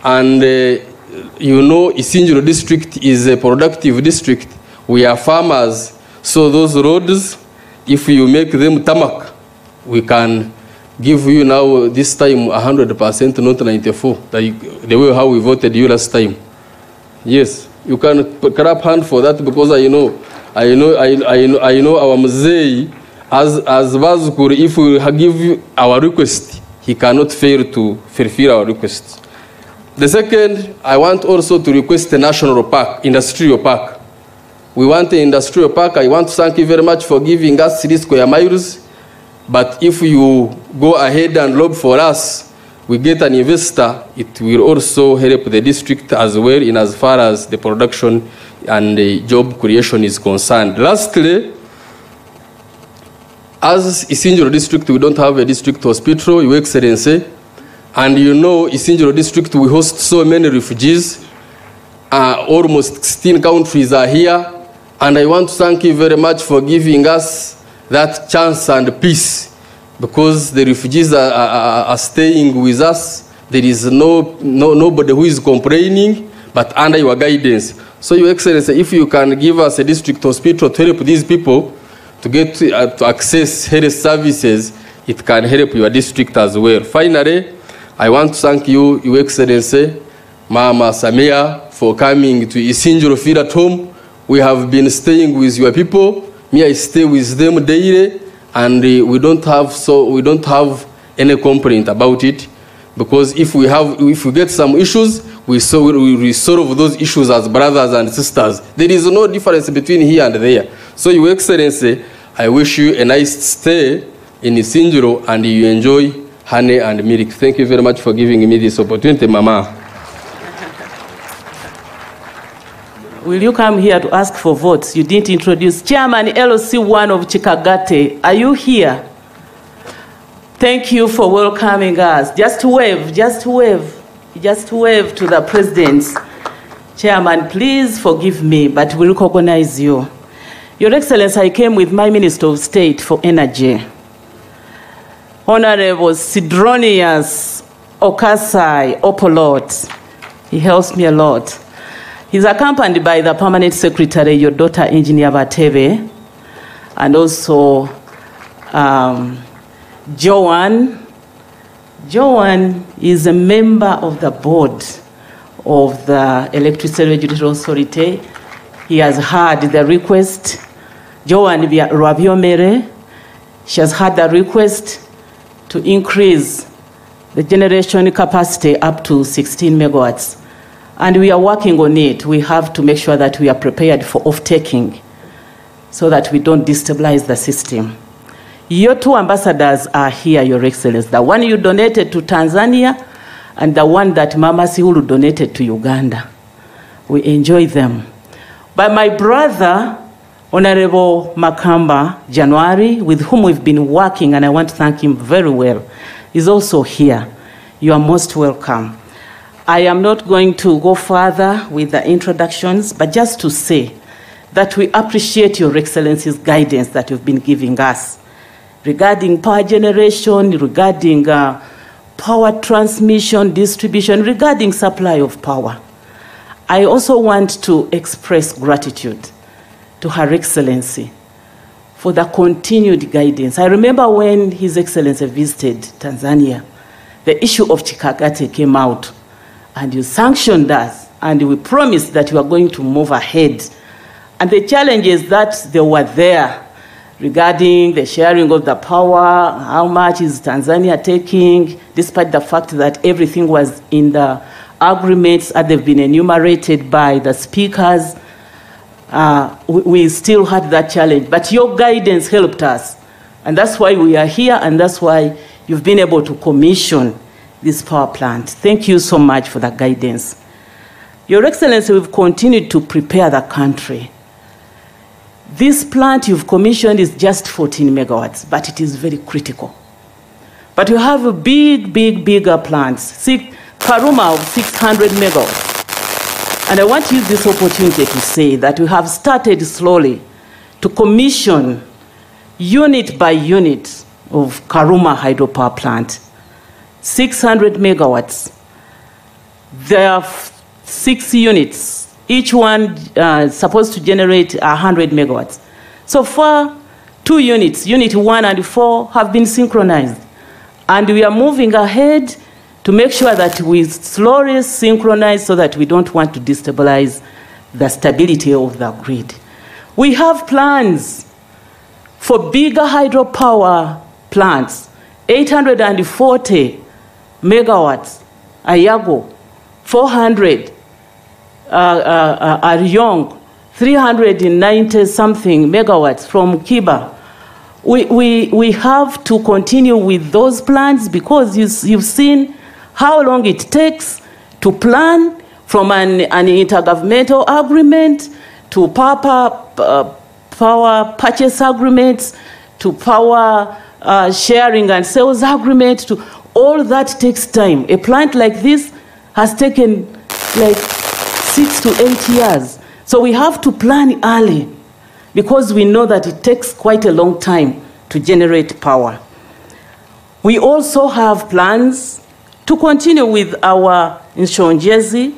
And you know, Isingiro district is a productive district. We are farmers, so those roads, if you make them tarmac, we can give you now this time 100%, not 94%, the way how we voted you last time. Yes, you can clap hand for that, because I know our Mzee, as Vazukur, if we give you our request, he cannot fail to fulfill our request. The second, I want also to request a national park, industrial park. We want an industrial park. I want to thank you very much for giving us 3 square miles. But if you go ahead and lob for us, we get an investor, it will also help the district as well in as far as the production and the job creation is concerned. Lastly, as Isinjiro district, we don't have a district hospital, Your Excellency, and you know Isinjiro district, we host so many refugees. Almost 16 countries are here, and I want to thank you very much for giving us that chance and peace, because the refugees are staying with us. There is nobody who is complaining, but under your guidance. So, Your Excellency, if you can give us a district hospital to help these people to get to access health services, it can help your district as well. Finally, I want to thank you, Your Excellency, Mama Samia, for coming to Isinjiro Feel at Home. We have been staying with your people. Me, I stay with them daily, and we don't have any complaint about it, because if we get some issues, we solve those issues as brothers and sisters. There is no difference between here and there. So, Your Excellency, I wish you a nice stay in Isinjiro, and you enjoy honey and milk. Thank you very much for giving me this opportunity, Mama. Will you come here to ask for votes? You didn't introduce Chairman LOC1 of Kikagati. Are you here? Thank you for welcoming us. Just wave, just wave, just wave to the President. Chairman, please forgive me, but we recognize you. Your Excellency, I came with my Minister of State for Energy, Honorable Sidronius Okasai Opolot. He helps me a lot. He's accompanied by the Permanent Secretary, your daughter, Engineer Batebe, and also Joan. Joan is a member of the board of the Electricity Regulatory Authority. He has heard the request. Joan Rabiomere, she has had the request to increase the generation capacity up to 16 megawatts. And we are working on it. We have to make sure that we are prepared for off-taking so that we don't destabilize the system. Your two ambassadors are here, Your Excellency. The one you donated to Tanzania and the one that Mama Sihulu donated to Uganda. We enjoy them. But my brother, Honorable Makamba January, with whom we've been working, and I want to thank him very well, is also here. You are most welcome. I am not going to go further with the introductions, but just to say that we appreciate Your Excellency's guidance that you've been giving us regarding power generation, regarding power transmission, distribution, regarding supply of power. I also want to express gratitude to Her Excellency for the continued guidance. I remember when His Excellency visited Tanzania, the issue of Kikagati came out, and you sanctioned us, and we promised that you are going to move ahead. And the challenges that they were there regarding the sharing of the power, how much is Tanzania taking, despite the fact that everything was in the agreements and they've been enumerated by the speakers, we still had that challenge. But your guidance helped us. And that's why we are here, and that's why you've been able to commission this power plant. Thank you so much for that guidance. Your Excellency, we've continued to prepare the country. This plant you've commissioned is just 14 megawatts, but it is very critical. But you have a bigger plants, Karuma of 600 megawatts. And I want to use this opportunity to say that we have started slowly to commission unit by unit of Karuma hydropower plant. 600 megawatts. There are 6 units, each one supposed to generate 100 megawatts. So far, 2 units, unit 1 and 4, have been synchronized. And we are moving ahead to make sure that we slowly synchronize so that we don't want to destabilize the stability of the grid. We have plans for bigger hydropower plants, 840 megawatts, Ayago, 400, Aryong, 390-something megawatts from Kiba. We have to continue with those plans because you've seen how long it takes to plan from an intergovernmental agreement to power purchase agreements to power sharing and sales agreement. To all that takes time. A plant like this has taken like 6 to 8 years. So we have to plan early because we know that it takes quite a long time to generate power. We also have plans to continue with our Nshonjezi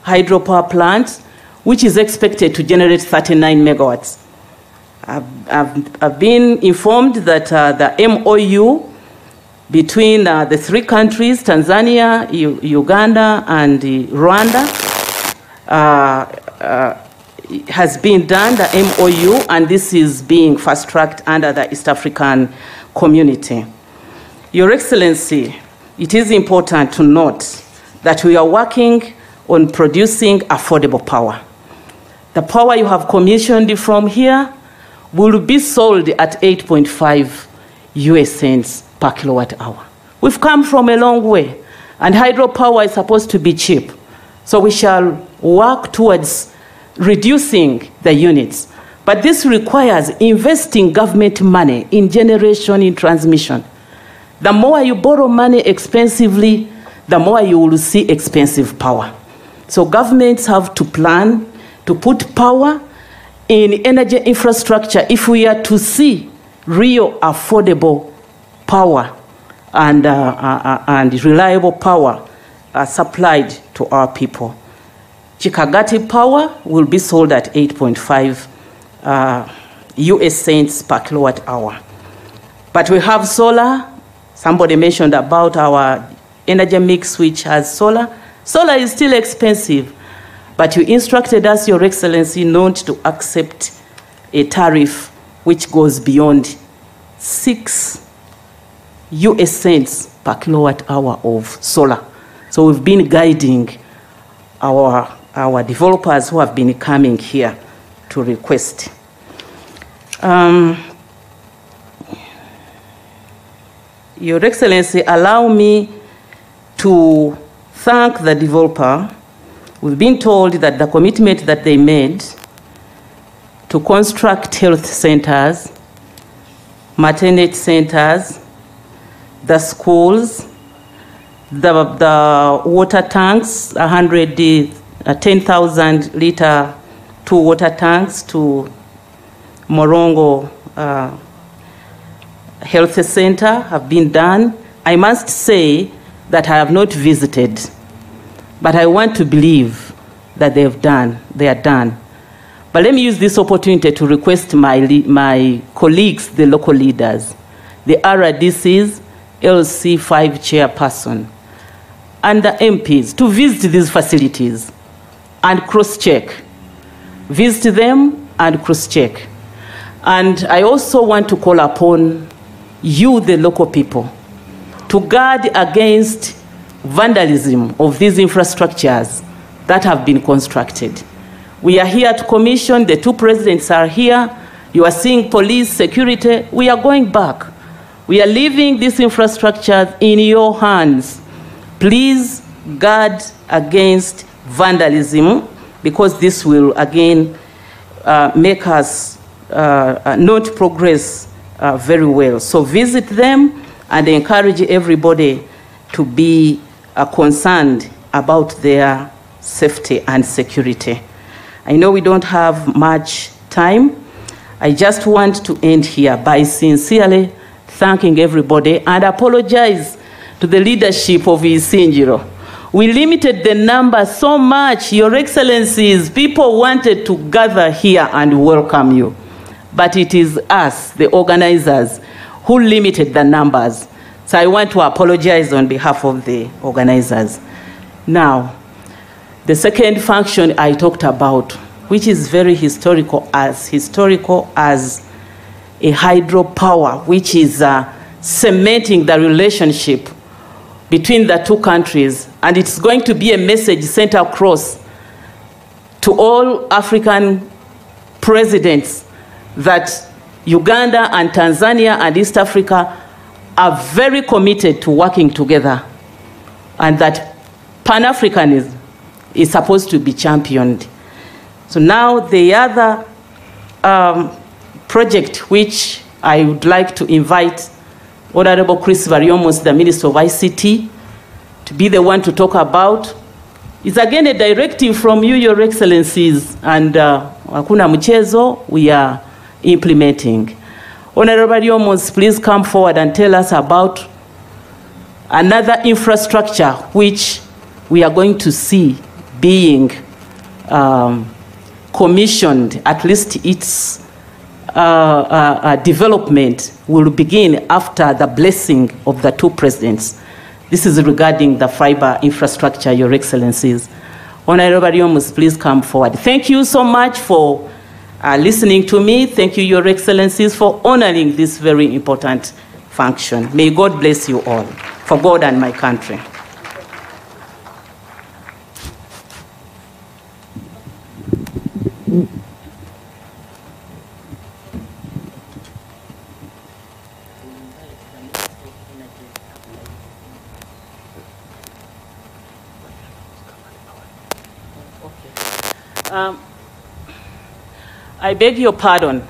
hydropower plant, which is expected to generate 39 megawatts. I've been informed that the MOU between the three countries, Tanzania, Uganda, and Rwanda, has been done, the MOU, and this is being fast-tracked under the East African Community. Your Excellency, it is important to note that we are working on producing affordable power. The power you have commissioned from here will be sold at 8.5 US cents per kilowatt hour. We've come from a long way, and hydropower is supposed to be cheap. So we shall work towards reducing the units. But this requires investing government money in generation, in transmission. The more you borrow money expensively, the more you will see expensive power. So governments have to plan to put power in energy infrastructure if we are to see real affordable power and reliable power supplied to our people. Kikagati power will be sold at 8.5 US cents per kilowatt hour. But we have solar. Somebody mentioned about our energy mix, which has solar. Solar is still expensive, but you instructed us, Your Excellency, not to accept a tariff which goes beyond 6 US cents per kilowatt hour of solar. So we've been guiding our developers who have been coming here to request. Your Excellency, allow me to thank the developer. We've been told that the commitment that they made to construct health centers, maternity centers, the schools, the water tanks, 10,000 liter 2 water tanks to Murongo Health Center have been done. I must say that I have not visited, but I want to believe that they are done. But let me use this opportunity to request my colleagues, the local leaders, the RDCs, LC5 chairperson, and the MPs to visit these facilities and cross-check. Visit them and cross-check. And I also want to call upon you, the local people, to guard against vandalism of these infrastructures that have been constructed. We are here to commission, the two presidents are here, you are seeing police, security, we are going back. We are leaving this infrastructure in your hands. Please guard against vandalism, because this will again make us not progress very well. So visit them and encourage everybody to be concerned about their safety and security. I know we don't have much time. I just want to end here by sincerely thanking everybody and apologize to the leadership of Isinjiro. We limited the number so much, Your Excellencies, people wanted to gather here and welcome you. But it is us, the organizers, who limited the numbers. So I want to apologize on behalf of the organizers. Now, the second function I talked about, which is very historical as a hydropower, which is cementing the relationship between the two countries, and it's going to be a message sent across to all African presidents that Uganda and Tanzania and East Africa are very committed to working together and that Pan-Africanism is supposed to be championed. So now the other project which I would like to invite Honorable Chris Variomos, the Minister of ICT, to be the one to talk about is again a directive from you, Your Excellencies, and hakuna mchezo, we are implementing. Honorable Variomos, please come forward and tell us about another infrastructure which we are going to see being commissioned, at least its development will begin after the blessing of the two presidents. This is regarding the fiber infrastructure, Your Excellencies. Honorable Variomos, please come forward. Thank you so much for listening to me. Thank you, Your Excellencies, for honoring this very important function. May God bless you all, for God and my country. I beg your pardon.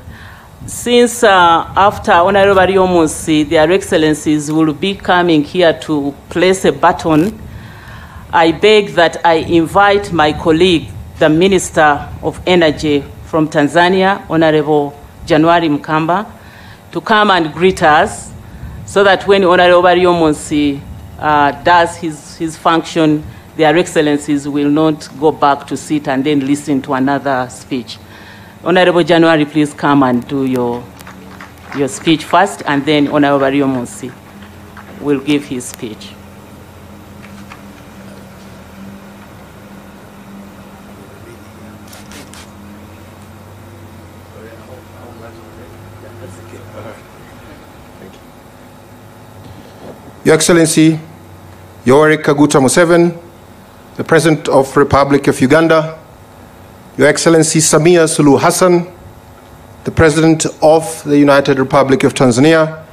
Since after Honorable Variomos, their Excellencies will be coming here to place a baton, I beg that I invite my colleague, the Minister of Energy from Tanzania, Honorable January Mkamba, to come and greet us so that when Honorable Variomos does his function, their Excellencies will not go back to sit and then listen to another speech. Honorable January, please come and do your speech first, and then Honorable Variomos will give his speech. Your Excellency, Yoweri Kaguta Museveni, the President of the Republic of Uganda, Your Excellency Samia Suluhu Hassan, the President of the United Republic of Tanzania,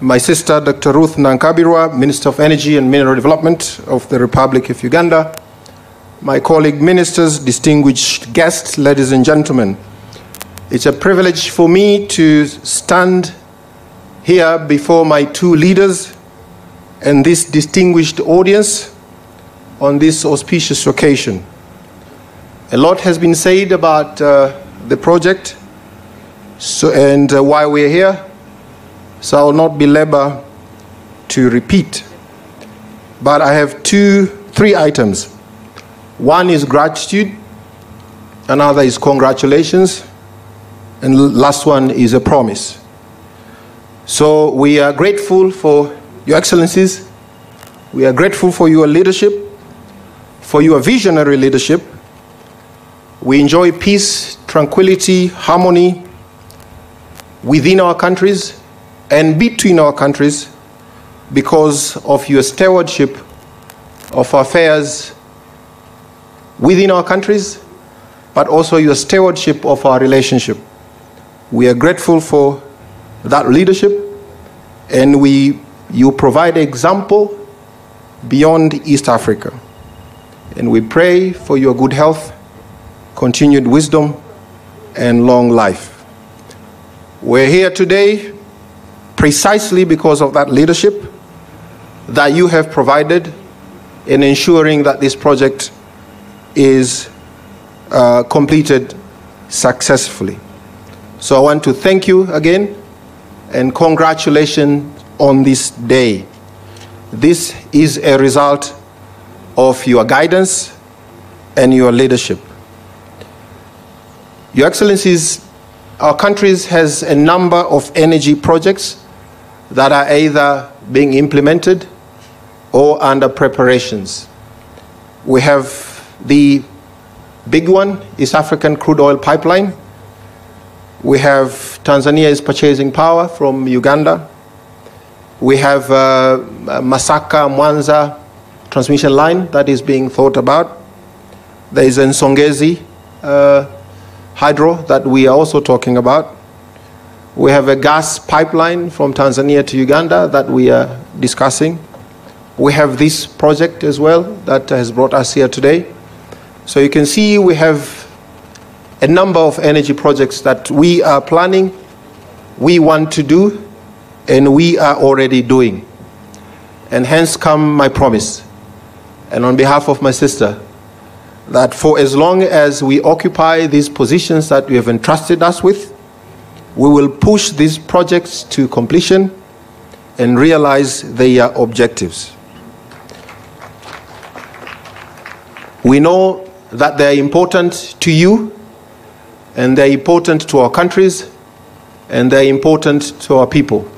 my sister Dr. Ruth Nankabirwa, Minister of Energy and Mineral Development of the Republic of Uganda, my colleague ministers, distinguished guests, ladies and gentlemen. It's a privilege for me to stand here before my two leaders and this distinguished audience on this auspicious occasion. A lot has been said about the project and why we're here, so I will not belabor to repeat. But I have three items. One is gratitude, another is congratulations, and the last one is a promise. So we are grateful for Your Excellencies. We are grateful for your leadership, for your visionary leadership. We enjoy peace, tranquility, harmony within our countries and between our countries because of your stewardship of affairs within our countries, but also your stewardship of our relationship. We are grateful for that leadership, and you provide example beyond East Africa. And we pray for your good health, continued wisdom, and long life. We're here today precisely because of that leadership that you have provided in ensuring that this project is completed successfully. So I want to thank you again and congratulations on this day. This is a result of your guidance and your leadership. Your Excellencies, our country has a number of energy projects that are either being implemented or under preparations. We have the big one, East African Crude Oil Pipeline. We have Tanzania is purchasing power from Uganda. We have Masaka Mwanza transmission line that is being thought about. There is Nsongezi hydro that we are also talking about. We have a gas pipeline from Tanzania to Uganda that we are discussing. we have this project as well that has brought us here today. So you can see we have a number of energy projects that we are planning, we want to do, and we are already doing. And hence come my promise, and on behalf of my sister, that for as long as we occupy these positions that you have entrusted us with, we will push these projects to completion and realize their objectives. We know that they are important to you, and they are important to our countries, and they are important to our people.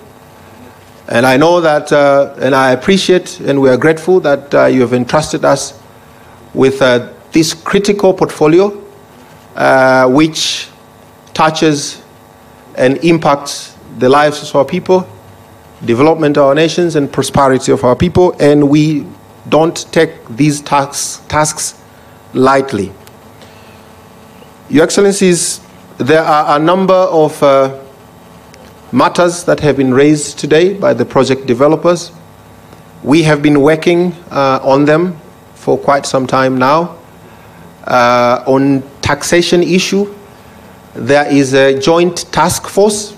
And I know that, and I appreciate, and we are grateful that you have entrusted us with this critical portfolio, which touches and impacts the lives of our people, development of our nations, and prosperity of our people, and we don't take these tasks lightly. Your Excellencies, there are a number of matters that have been raised today by the project developers. We have been working on them for quite some time now. On taxation issue, there is a joint task force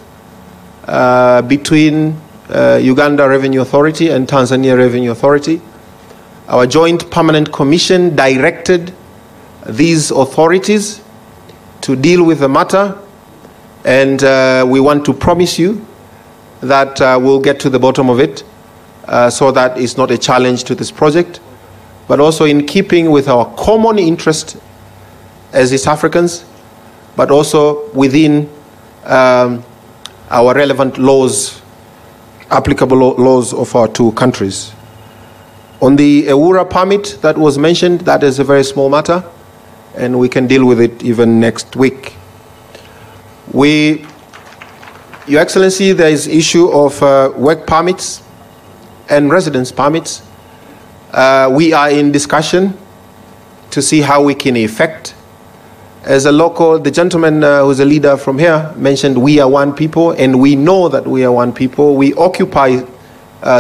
between Uganda Revenue Authority and Tanzania Revenue Authority. Our joint permanent commission directed these authorities to deal with the matter, and we want to promise you that we'll get to the bottom of it so that it's not a challenge to this project, but also in keeping with our common interest as East Africans, but also within our relevant laws, applicable laws of our two countries. On the EWURA permit that was mentioned, that is a very small matter, and we can deal with it even next week. Your Excellency, there is issue of work permits and residence permits. We are in discussion to see how we can effect. As a local, the gentleman who's a leader from here mentioned we are one people, and we know that we are one people. We occupy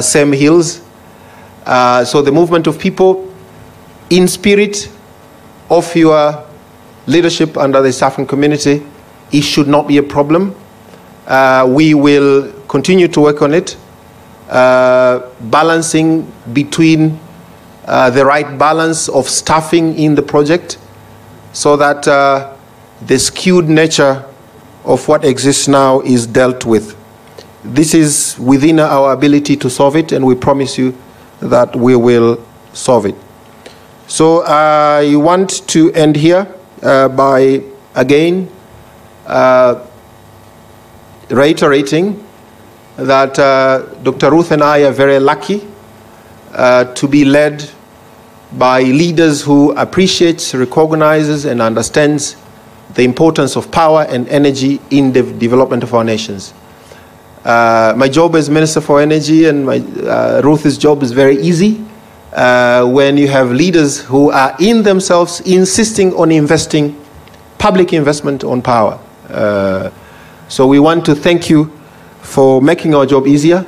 same hills. So the movement of people in spirit of your leadership under the East African community, it should not be a problem. We will continue to work on it, balancing between the right balance of staffing in the project so that the skewed nature of what exists now is dealt with. This is within our ability to solve it, and we promise you that we will solve it. So I want to end here by again reiterating that Dr. Ruth and I are very lucky to be led by leaders who appreciates, recognizes, and understands the importance of power and energy in the development of our nations. My job as Minister for Energy and Ruth's job is very easy when you have leaders who are in themselves insisting on investing public investment on power. So we want to thank you for making our job easier.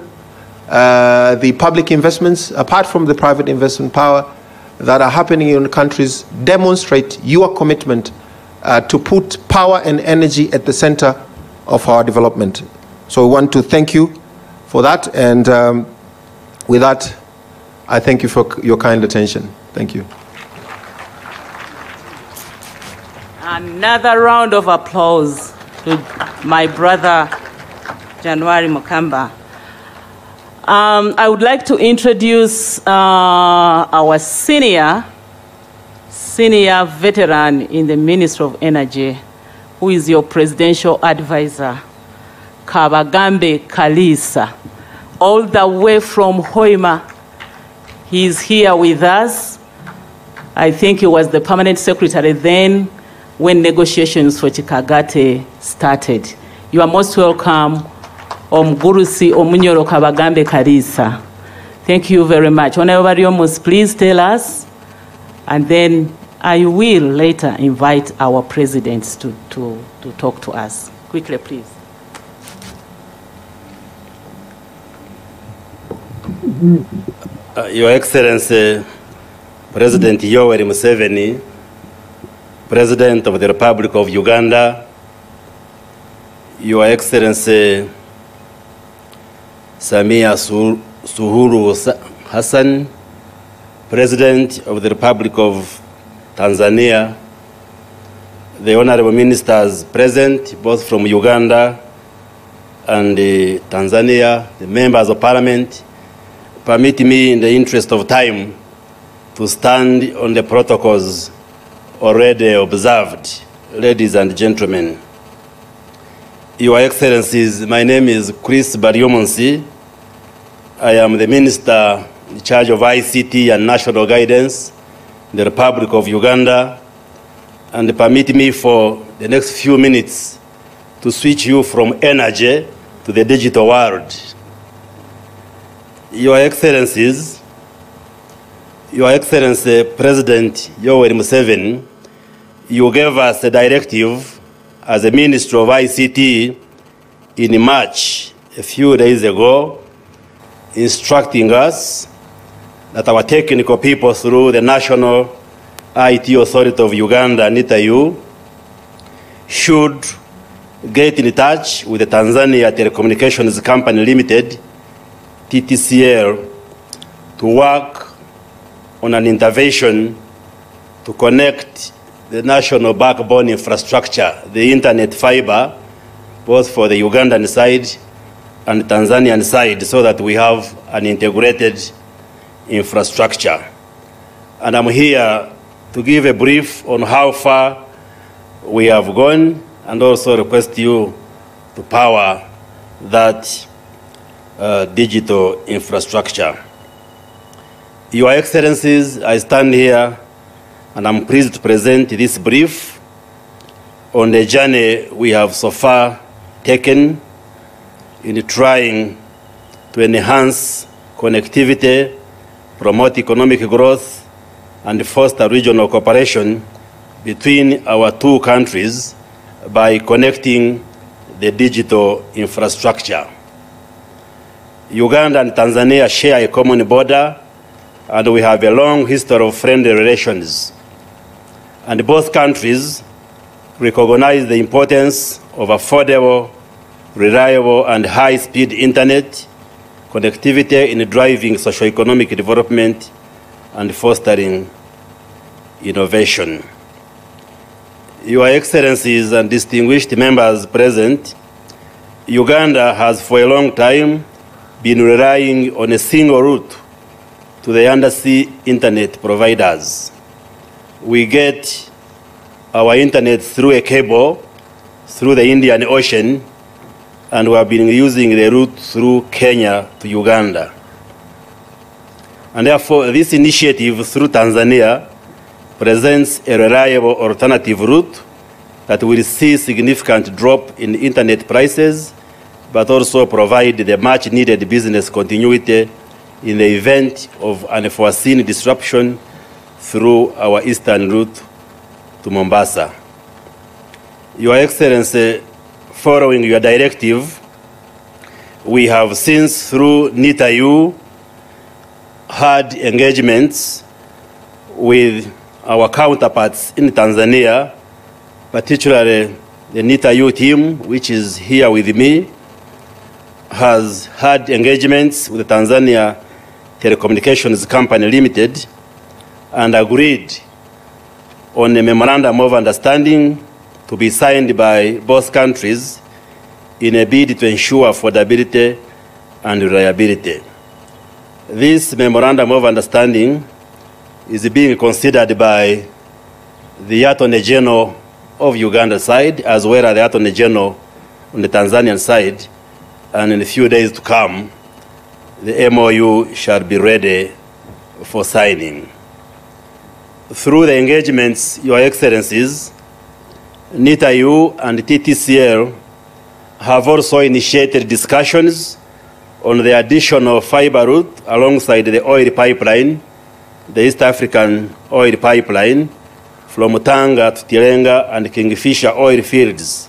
The public investments, apart from the private investment power that are happening in countries, demonstrate your commitment to put power and energy at the center of our development. So we want to thank you for that, and with that, I thank you for your kind attention. Thank you. Another round of applause to my brother, January Mukamba. I would like to introduce our senior veteran in the Ministry of Energy, who is your presidential advisor, Kabagambe Kalisa, all the way from Hoima. He's here with us. I think he was the permanent secretary then when negotiations for Kikagati started. You are most welcome, Omgurusi Omunyoro Kabagambe Kalisa. Thank you very much. Whenever you must please tell us, and then I will later invite our presidents to talk to us. Quickly, please. Your Excellency, President Yoweri Museveni, President of the Republic of Uganda, Your Excellency Samia Suluhu Hassan, President of the Republic of Tanzania, the honorable ministers present, both from Uganda and Tanzania, the members of parliament, permit me in the interest of time to stand on the protocols already observed. Ladies and gentlemen, Your Excellencies, my name is Chris Baryomonsi. I am the Minister in charge of ICT and National Guidance in the Republic of Uganda, and permit me for the next few minutes to switch you from energy to the digital world. Your Excellencies, Your Excellency President Yoweri Museveni, you gave us a directive as a Minister of ICT in March, a few days ago, instructing us that our technical people through the National IT Authority of Uganda, NITAU, should get in touch with the Tanzania Telecommunications Company Limited, TTCL, to work on an intervention to connect the national backbone infrastructure, the internet fiber, both for the Ugandan side and the Tanzanian side, so that we have an integrated infrastructure. And I'm here to give a brief on how far we have gone, and also request you to power that digital infrastructure. Your Excellencies, I stand here and I'm pleased to present this brief on the journey we have so far taken in trying to enhance connectivity, promote economic growth, and foster regional cooperation between our two countries by connecting the digital infrastructure. Uganda and Tanzania share a common border, and we have a long history of friendly relations. And both countries recognize the importance of affordable, reliable, and high-speed internet connectivity in driving socio-economic development and fostering innovation. Your Excellencies and distinguished members present, Uganda has for a long time been relying on a single route to the undersea internet providers. We get our internet through a cable through the Indian Ocean, and we have been using the route through Kenya to Uganda. And therefore, this initiative through Tanzania presents a reliable alternative route that will see significant drop in internet prices, but also provide the much needed business continuity in the event of unforeseen disruption through our eastern route to Mombasa. Your Excellency, following your directive, we have since through NITAU had engagements with our counterparts in Tanzania, particularly the NITAU team, which is here with me, has had engagements with the Tanzania Telecommunications Company Limited and agreed on a memorandum of understanding to be signed by both countries in a bid to ensure affordability and reliability. This memorandum of understanding is being considered by the Attorney General of Uganda side, as well as the Attorney General on the Tanzanian side, and in a few days to come, the MOU shall be ready for signing. Through the engagements, Your Excellencies, NITAU and TTCL have also initiated discussions on the additional fiber route alongside the oil pipeline, the East African oil pipeline, from Tanga to Tirenga and Kingfisher oil fields.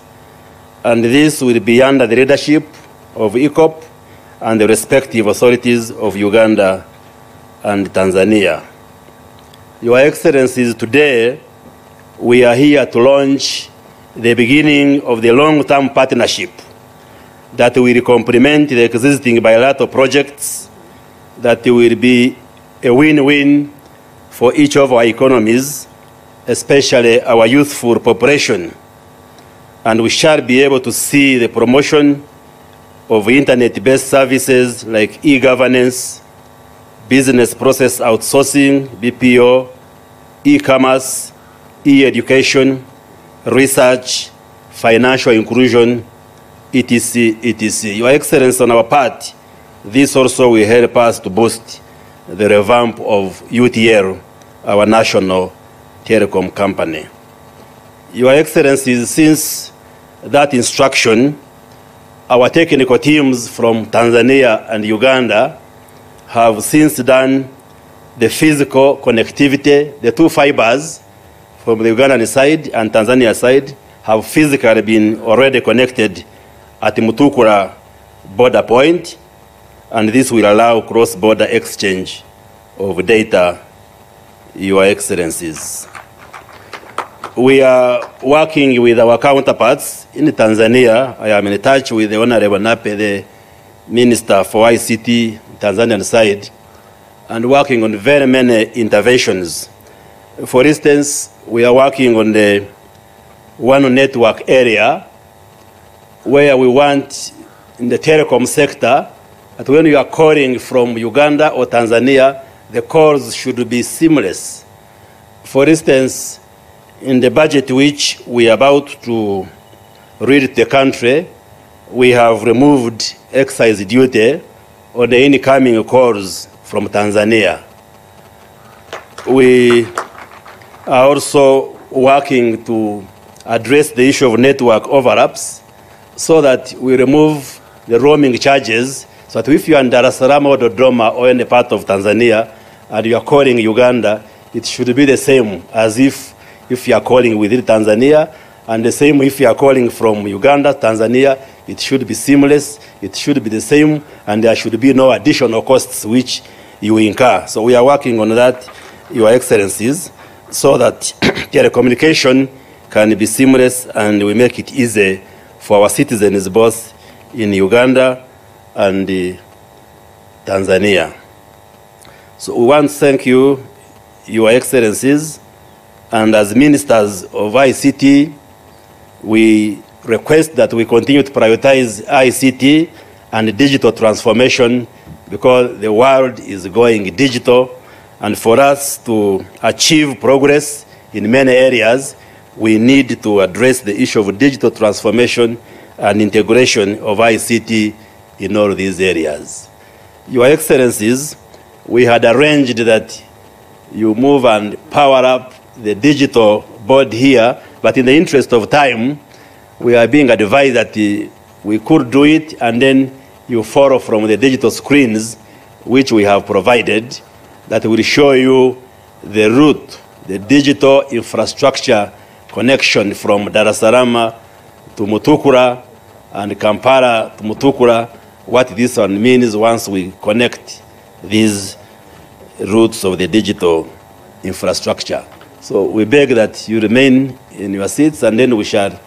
And this will be under the leadership of ECOP and the respective authorities of Uganda and Tanzania. Your Excellencies, today we are here to launch the beginning of the long-term partnership that will complement the existing bilateral projects that will be a win-win for each of our economies, especially our youthful population. And we shall be able to see the promotion of internet-based services like e-governance, business process outsourcing, BPO, e-commerce, e-education, research, financial inclusion, etc., etc. Your Excellency, on our part, this also will help us to boost the revamp of UTL, our national telecom company. Your Excellencies, since that instruction, our technical teams from Tanzania and Uganda have since done the physical connectivity. The two fibers from the Ugandan side and Tanzania side have physically been already connected at the Mutukula border point, and this will allow cross-border exchange of data, Your Excellencies. We are working with our counterparts in Tanzania. I am in touch with the Honorable Nape, the Minister for ICT, Tanzanian side, and working on very many interventions. For instance, we are working on the One Network area where we want in the telecom sector that when you are calling from Uganda or Tanzania, the calls should be seamless. For instance, in the budget which we are about to read to the country, we have removed excise duty on the incoming calls from Tanzania. We are also working to address the issue of network overlaps so that we remove the roaming charges, so that if you are in Dar es Salaam or Dodoma or any part of Tanzania and you are calling Uganda, it should be the same as if you are calling within Tanzania, and the same if you are calling from Uganda, Tanzania, it should be seamless, it should be the same, and there should be no additional costs which you incur. So we are working on that, Your Excellencies, so that telecommunication can be seamless and we make it easy for our citizens both in Uganda and Tanzania. So we want to thank you, Your Excellencies, and as ministers of ICT, we request that we continue to prioritize ICT and digital transformation because the world is going digital, and for us to achieve progress in many areas, we need to address the issue of digital transformation and integration of ICT in all these areas. Your Excellencies, we had arranged that you move and power up the digital board here, but in the interest of time, we are being advised that we could do it and then you follow from the digital screens which we have provided that will show you the route, the digital infrastructure connection from Dar es Salaam to Mutukula and Kampala to Mutukula, what this one means once we connect these routes of the digital infrastructure. So we beg that you remain in your seats and then we shall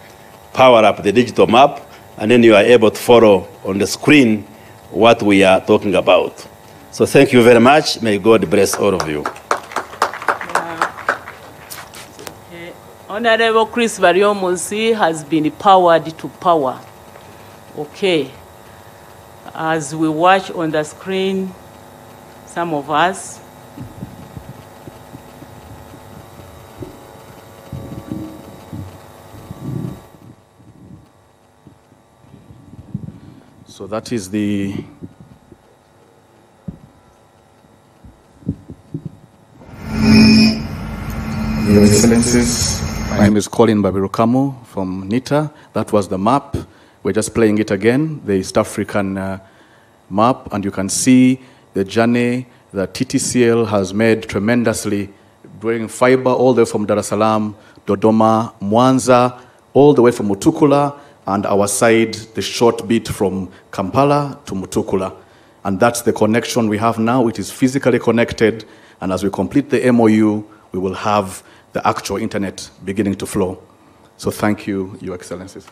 power up the digital map and then you are able to follow on the screen what we are talking about. So thank you very much. May God bless all of you. Honorable Chris Bariomunsi has been powered to power. Okay. As we watch on the screen, some of us, so that is the Your Excellencies, my name is Colin Babirukamu from NITA. That was the map. We're just playing it again, the East African map, and you can see the journey that TTCL has made tremendously, bringing fiber all the way from Dar es Salaam, Dodoma, Mwanza, all the way from Mutukula, and our side, the short bit from Kampala to Mutukula. And that's the connection we have now. It is physically connected, and as we complete the MOU, we will have the actual internet beginning to flow. So thank you, Your Excellencies.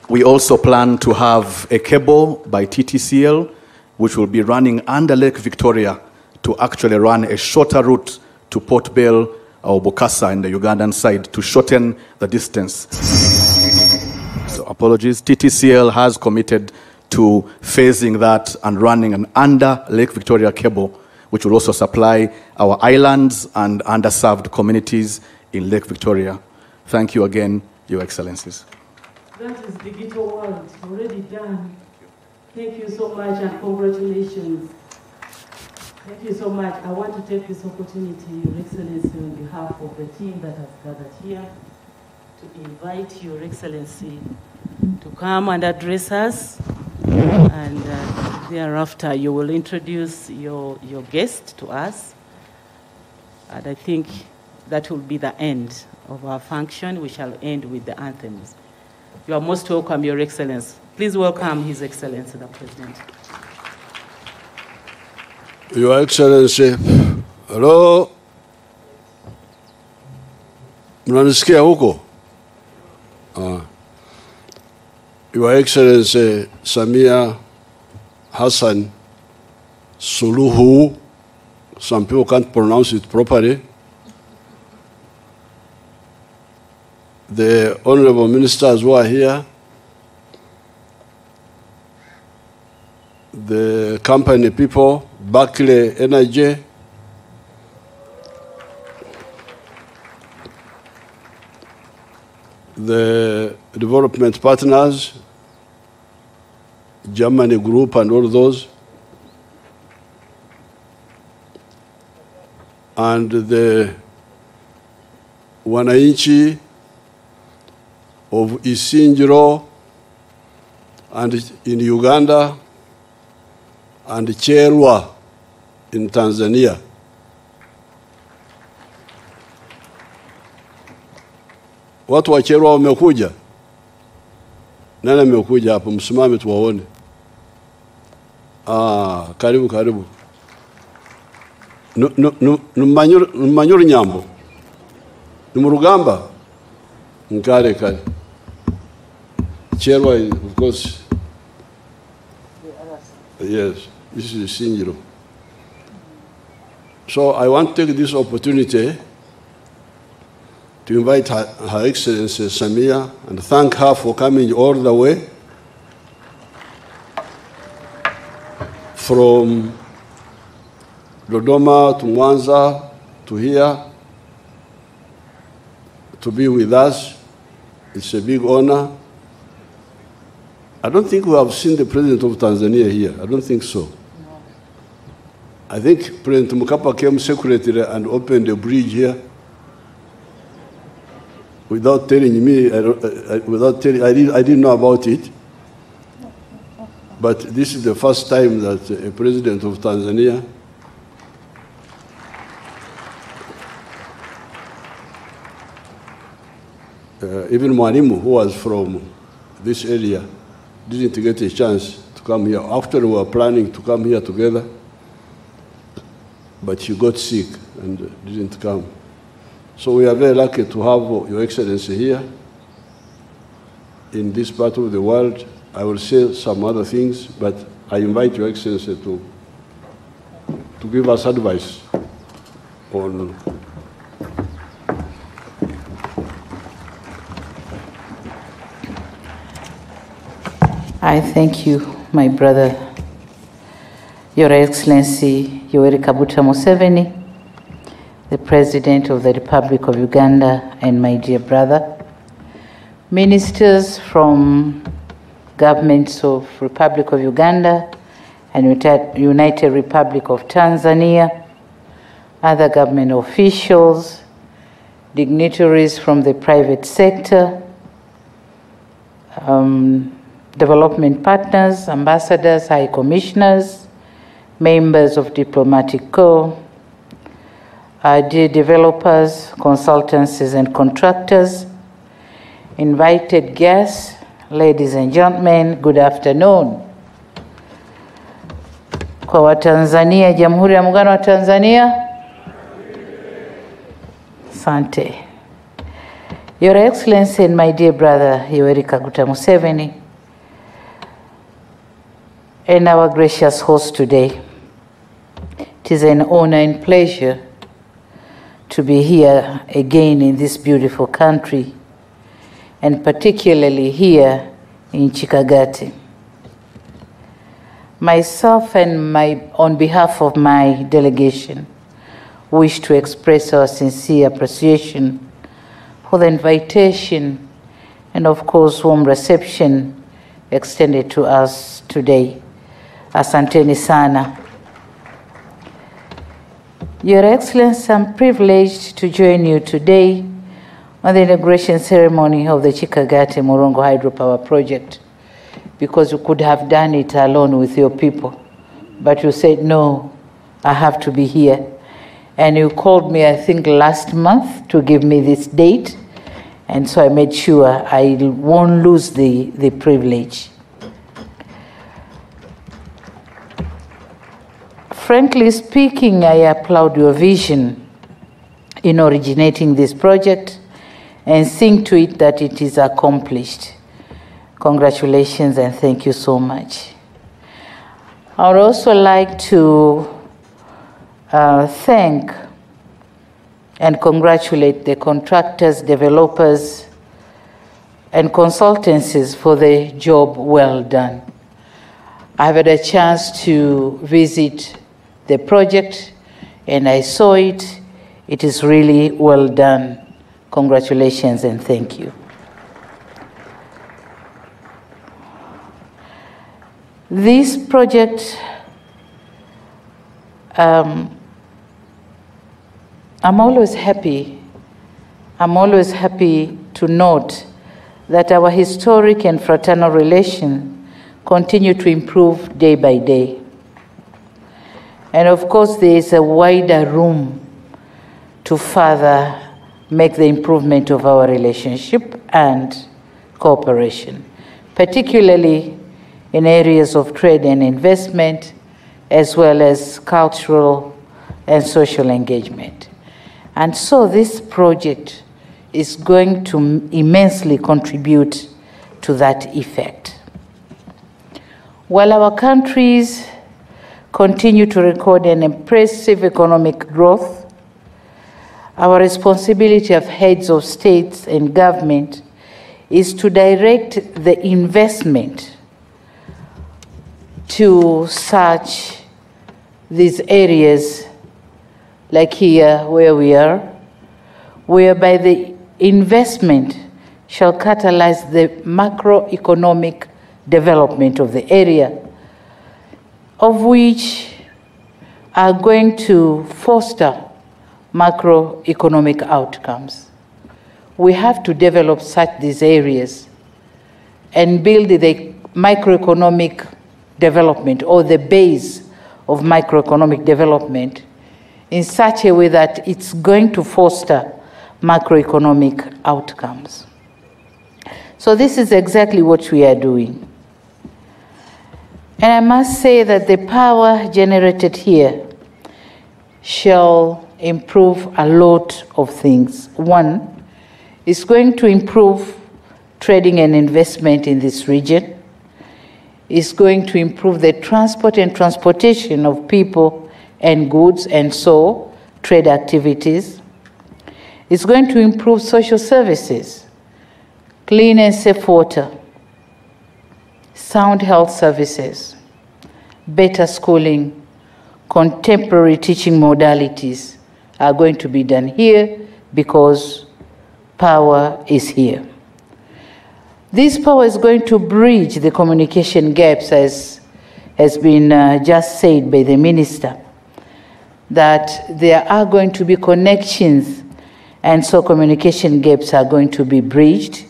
We also plan to have a cable by TTCL, which will be running under Lake Victoria to actually run a shorter route to Port Bell or Bokassa in the Ugandan side to shorten the distance. So apologies, TTCL has committed to phasing that and running an under Lake Victoria cable, which will also supply our islands and underserved communities in Lake Victoria. Thank you again, Your Excellencies. That is digital world, already done. Thank you so much and congratulations. Thank you so much. I want to take this opportunity, Your Excellency, on behalf of the team that has gathered here, to invite Your Excellency to come and address us. And thereafter, you will introduce your guest to us. And I think that will be the end of our function. We shall end with the anthems. You are most welcome, Your Excellency. Please welcome His Excellency, the President. Your Excellency, hello. Mnanisikia huko? Your Excellency Samia Hassan Suluhu, some people can't pronounce it properly. The honorable ministers who are here, the company people, Barclay Energy, the development partners, Germany Group and all those, and the wananchi of Isinjiro and in Uganda and Cherwa in Tanzania. Watu wa Cherwa wamekuja? Nani amekuja hapo? Msimame tuwaone. Karibu karibu. Numanyuru nyambo. Numurugamba. Nkare kare. Cherwa, of course. Yes, this is Sinjiro. So I want to take this opportunity to invite Her Excellency Samia and thank her for coming all the way from Dodoma to Mwanza to here to be with us. It's a big honor. I don't think we have seen the President of Tanzania here. I don't think so. No. I think President Mkapa came secretary and opened a bridge here without telling me, I didn't know about it. But this is the first time that a President of Tanzania even Mwalimu, who was from this area, didn't get a chance to come here. After we were planning to come here together, but she got sick and didn't come. So we are very lucky to have Your Excellency here in this part of the world. I will say some other things, but I invite Your Excellency to give us advice on I thank you, my brother, Your Excellency Yoweri Kaguta Museveni, the President of the Republic of Uganda, and my dear brother, ministers from governments of Republic of Uganda and United Republic of Tanzania, other government officials, dignitaries from the private sector, development partners, ambassadors, high commissioners, members of diplomatic corps, dear developers, consultancies and contractors, invited guests, ladies and gentlemen, good afternoon. kwa Watanzania, Jamhuri ya Muungano wa Tanzania. Asante. Your Excellency and my dear brother Yoweri Kaguta Museveni, and our gracious host today, it is an honor and pleasure to be here again in this beautiful country, and particularly here in Kikagati. Myself and on behalf of my delegation, wish to express our sincere appreciation for the invitation and, of course, warm reception extended to us today. Asanteni sana. Your Excellency, I'm privileged to join you today on the inauguration ceremony of the Kikagati Murongo hydropower project, because you could have done it alone with your people. But you said, no, I have to be here. And you called me, I think, last month to give me this date. And so I made sure I won't lose the privilege. Frankly speaking, I applaud your vision in originating this project and seeing to it that it is accomplished. Congratulations and thank you so much. I would also like to thank and congratulate the contractors, developers, and consultancies for the job well done. I've had a chance to visit the project and I saw it. It is really well done. Congratulations and thank you. This project, I'm always happy to note that our historic and fraternal relations continue to improve day by day. And of course, there is a wider room to further make the improvement of our relationship and cooperation, particularly in areas of trade and investment, as well as cultural and social engagement. And so this project is going to immensely contribute to that effect. While our countries continue to record an impressive economic growth, our responsibility as heads of states and government is to direct the investment to such these areas like here where we are, whereby the investment shall catalyze the macroeconomic development of the area, of which are going to foster macroeconomic outcomes. We have to develop these areas and build the microeconomic development or the base of microeconomic development in such a way that it's going to foster macroeconomic outcomes. So this is exactly what we are doing. And I must say that the power generated here shall improve a lot of things. One, it's going to improve trading and investment in this region. It's going to improve the transport and transportation of people and goods, and so trade activities. It's going to improve social services, clean and safe water, sound health services, better schooling, contemporary teaching modalities are going to be done here because power is here. This power is going to bridge the communication gaps, as has been just said by the minister, that there are going to be connections, and so communication gaps are going to be bridged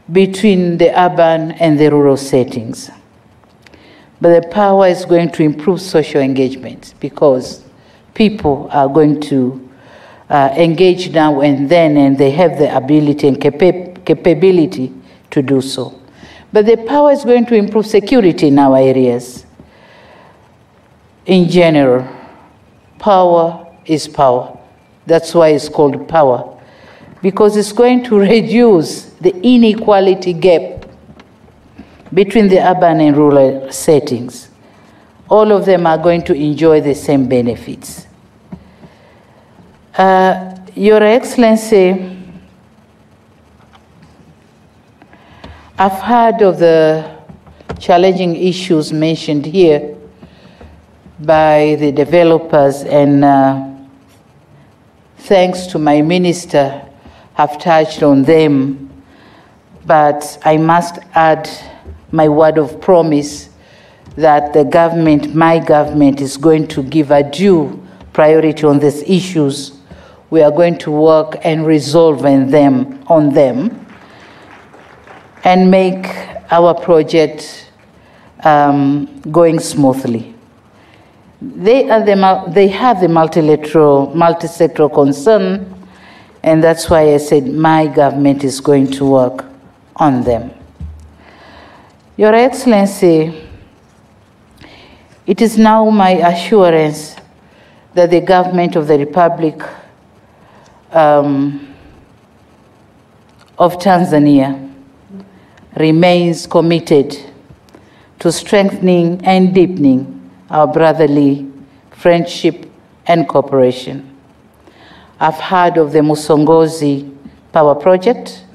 between the urban and the rural settings. But the power is going to improve social engagement because people are going to engage now and then, and they have the ability and capability to do so. But the power is going to improve security in our areas. in general, power is power. That's why it's called power, because it's going to reduce the inequality gap between the urban and rural settings. All of them are going to enjoy the same benefits. Your Excellency, I've heard of the challenging issues mentioned here by the developers, and thanks to my minister, have touched on them. But I must add my word of promise that the government, my government, is going to give a due priority on these issues. We are going to work and resolve on them and make our project going smoothly. They have the multi-sectoral concern, and that's why I said my government is going to work on them. Your Excellency, it is now my assurance that the government of the Republic of Tanzania remains committed to strengthening and deepening our brotherly friendship and cooperation. I've heard of the Musongozi Power Project,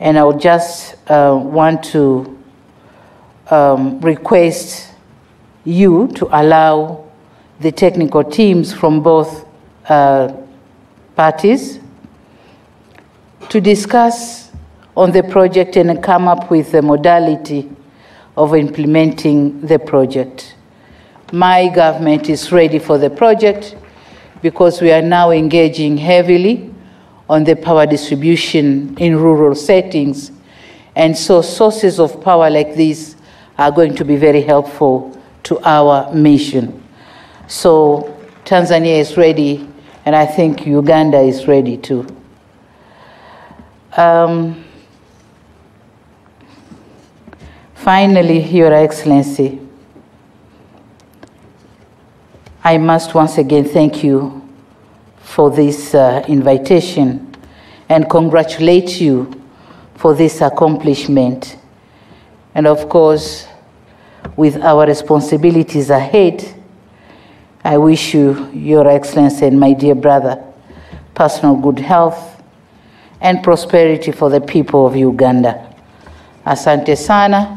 and I would just want to request you to allow the technical teams from both parties to discuss on the project and come up with the modality of implementing the project. My government is ready for the project because we are now engaging heavily on the power distribution in rural settings, and so sources of power like this are going to be very helpful to our mission. So Tanzania is ready, and I think Uganda is ready too. Finally, Your Excellency, I must once again thank you for this invitation and congratulate you for this accomplishment. And of course, with our responsibilities ahead, I wish you, Your Excellency, and my dear brother, personal good health and prosperity for the people of Uganda. Asante sana.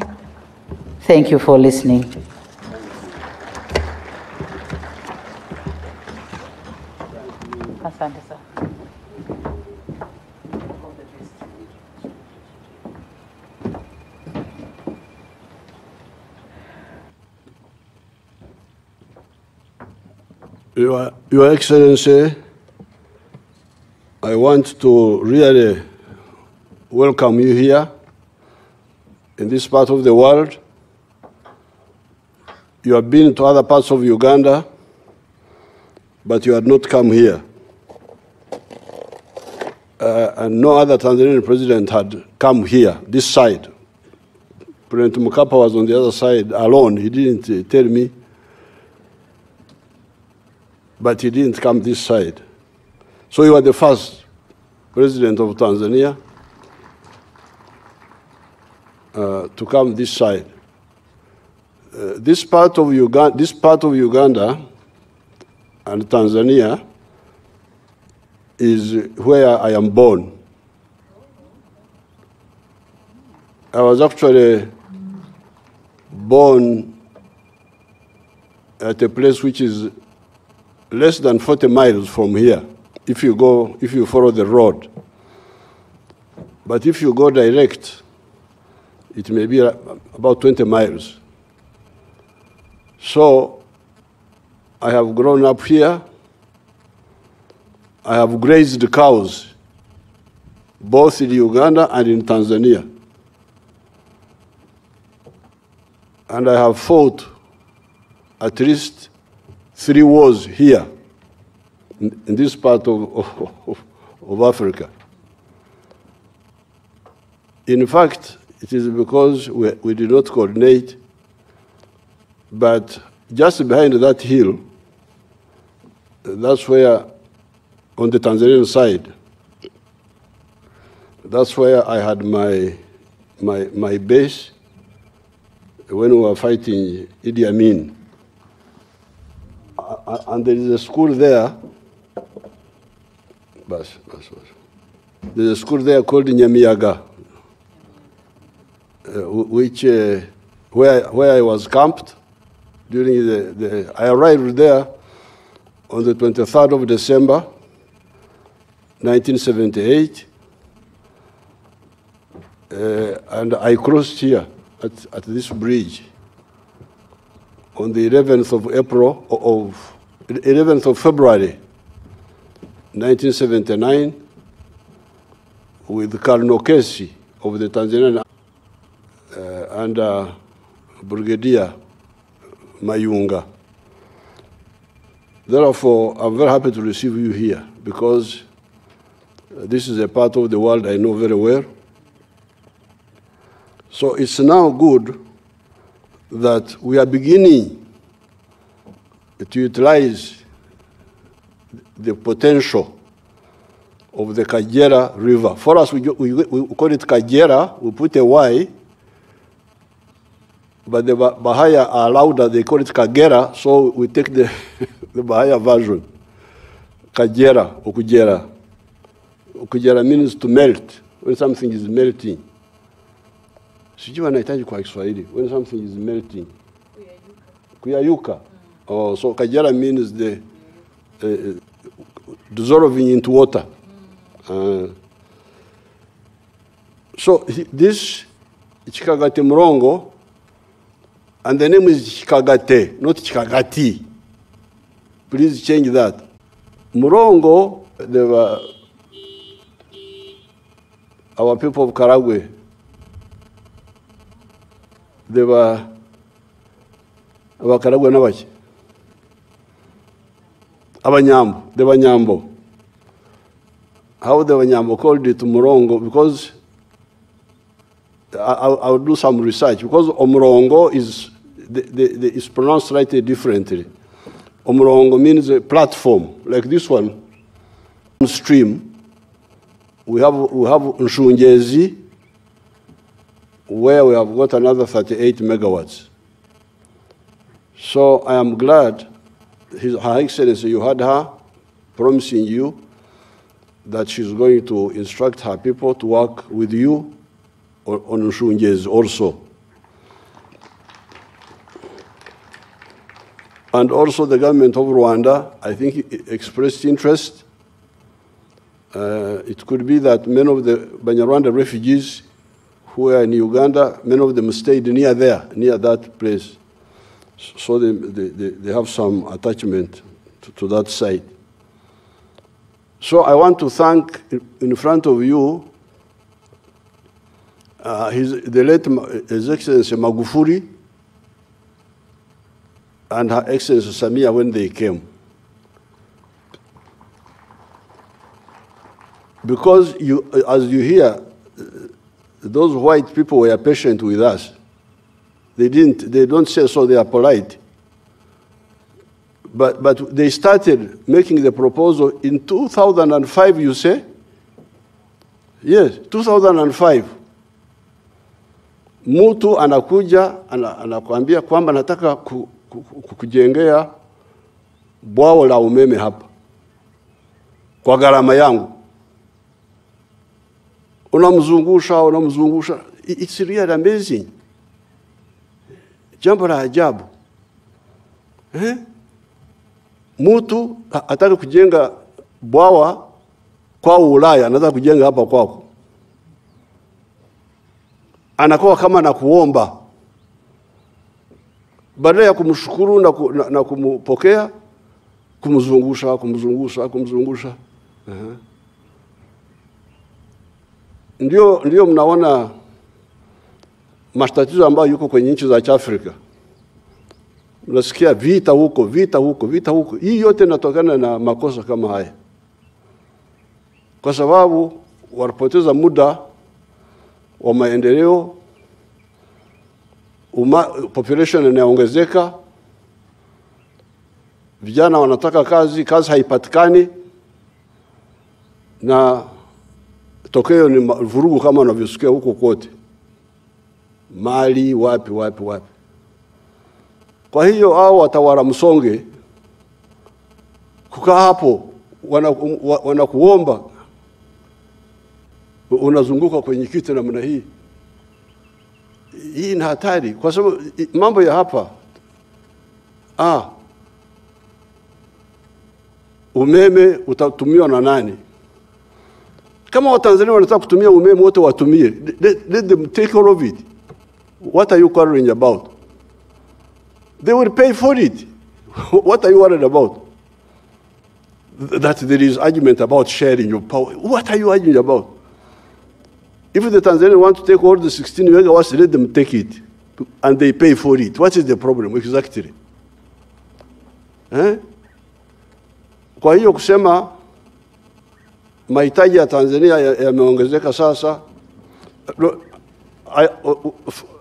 Thank you for listening. Asante sana. Your Excellency, I want to really welcome you here in this part of the world. You have been to other parts of Uganda, but you had not come here. And no other Tanzanian president had come here, this side. President Mkapa was on the other side alone. He didn't tell me, but he didn't come this side. So you are the first president of Tanzania to come this side. This part of Uganda and Tanzania is where I am born. I was actually born at a place which is less than 40 miles from here, if you follow the road. But if you go direct, it may be about 20 miles. So I have grown up here. I have grazed cows, both in Uganda and in Tanzania. And I have fought at least 3 wars here, in this part of Africa. In fact, it is because we did not coordinate, but just behind that hill, that's where, on the Tanzanian side, that's where I had my base when we were fighting Idi Amin. And there is a school there. There's a school there called Nyamiyaga, where I was camped during I arrived there on the 23rd of December, 1978, and I crossed here at this bridge on the 11th of February, 1979, with Colonel Kesi of the Tanzanian and Brigadier Mayunga. Therefore, I'm very happy to receive you here because this is a part of the world I know very well. So it's now good that we are beginning to utilize the potential of the Kagera River. For us, we call it Kagera, we put a Y, but the Bahaya are louder, they call it Kagera, so we take the Bahaya version. Kagera, Okujera. Okujera means to melt, when something is melting. Sijui wanahitaji kwa Kiswahili, when something is melting. Kuyayuka. Oh, so Kagera means the dissolving into water. So this Kikagati Murongo, and the name is Kikagate, not Kikagati. Please change that. Murongo, they were our people of Karagwe. They were our Karagwe Navachi. Abanyambo, they were Nyambo. How the Wanyambo called it Murongo, because I'll do some research, because Murongo is pronounced slightly differently. Murongo means a platform, like this one, stream. We have Nshungezi, where we have got another 38 megawatts. So I am glad Her Excellency, you had her promising you that she's going to instruct her people to work with you on Nshungezi also. And also the government of Rwanda, I think, expressed interest. It could be that many of the Banyarwanda refugees who are in Uganda, many of them stayed near that place. So they have some attachment to that site. So I want to thank in front of you the late His Excellency Magufuli and Her Excellency Samia when they came. Because as you hear, those white people were patient with us. They don't say so, they are polite. But they started making the proposal in 2005, you say? Yes, 2005. Mtu anakuja, anakuambia kwamba nataka kujengea bwawa la umeme hapa kwa gharama yangu. Unamzungusha. It's really amazing. Jambo la ajabu. Mtu ataka kujenga bwawa kwa Ulaya, anataka kujenga hapa kwako. Anakuwa kama na kuomba. Badala ya kumshukuru na kumpokea, kumzungusha. Ndio mnaona matatizo ambayo yuko kwenye nchi za Afrika. Unasikia vita huko. Hii yote inatokana na makosa kama haya. Kwa sababu wanapoteza muda wa maendeleo, population inaongezeka, Vijana wanataka kazi, kazi haipatikani, na tokeo ni vurugu kama unavyosikia huko kote. Mali wapi. Kwa hiyo hao watawala msonge kukaa hapo wanakuomba unazunguka kwenye kiti namna hii. Hii ni hatari kwa sababu mambo ya hapa umeme utatumiwa na nani? Kama Watanzania wanataka kutumia umeme wote watumie. Let them take all of it. What are you worrying about? They will pay for it. What are you worried about? That there is argument about sharing your power. What are you arguing about? If the Tanzanians want to take all the 16 megawatts, let them take it. And they pay for it. What is the problem exactly? Kwa hiyo kusema mahitaji ya Tanzania yameongezeka sasa.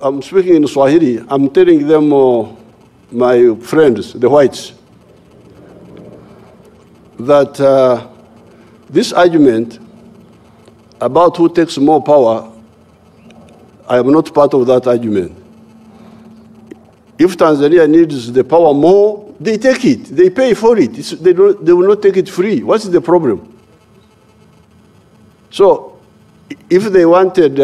I'm speaking in Swahili. I'm telling them, my friends, the whites, that this argument about who takes more power, I am not part of that argument. If Tanzania needs the power more, they take it. They pay for it. They will not take it free. What's the problem? So, if they wanted 2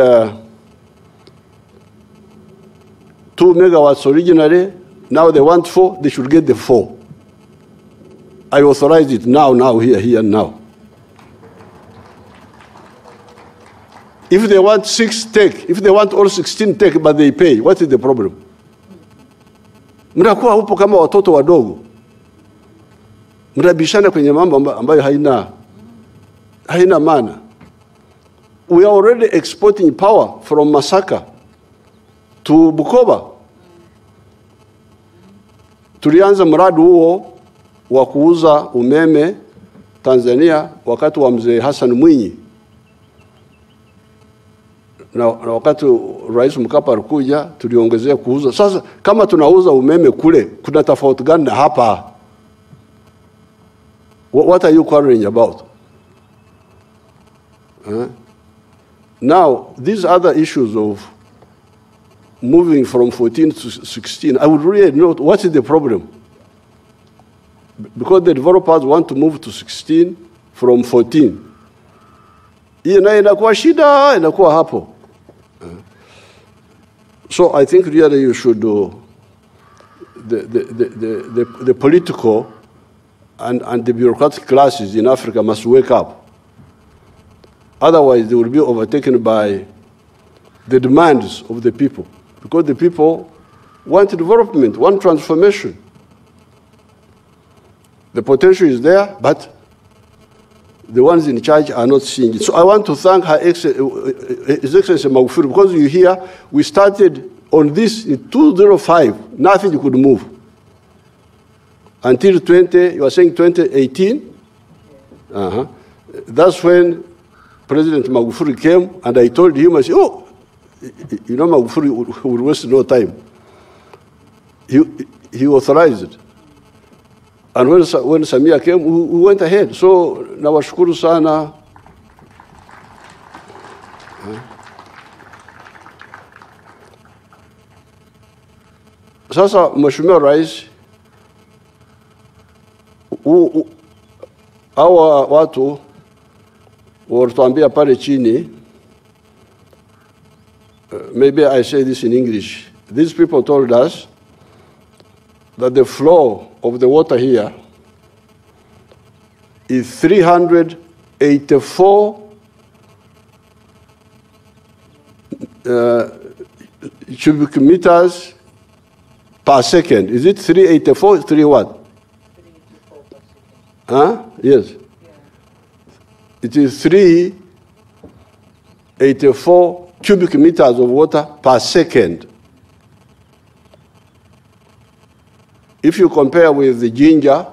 megawatts originally, now they want 4, they should get the 4. I authorize it now, here, now. If they want 6, take. If they want all 16, take, but they pay. What is the problem? Mnakuwa hupo kama watoto wadogo. Mnabishana kwenye mambo ambayo haina maana. We are already exporting power from Masaka to Bukoba. Tulianza mradi huo wa kuuza umeme Tanzania wakati wa mzee Hassan Mwinyi. Na wakati Rais Mkapa alikuja tuliongezea kuuza. Sasa kama tunauza umeme kule, kuna tofauti gani na hapa? What are you worrying about? Now, these other issues of moving from 14 to 16, I would really know what is the problem. Because the developers want to move to 16 from 14. Hii nayo inakuwa shida, inakuwa hapo. So I think really you should do the political and the bureaucratic classes in Africa must wake up. Otherwise, they will be overtaken by the demands of the people. Because the people want development, want transformation. The potential is there, but the ones in charge are not seeing it. So I want to thank His Excellency Magufuli, because you hear, we started on this in 2005, nothing could move. Until you are saying 2018? That's when President Magufuli came, and I told him, I said, oh, you know, Magufuli would waste no time. He authorized it. And when Samia came, we went ahead. So, nawashukuru sana. Sasa, Mheshimiwa Rais, hawa watu walituambia pale chini, maybe I say this in English. These people told us that the flow of the water here is 384 cubic meters per second. Is it 384? 3 what? Yes. Yeah. It is 384 cubic meters of water per second. If you compare with the Jinja,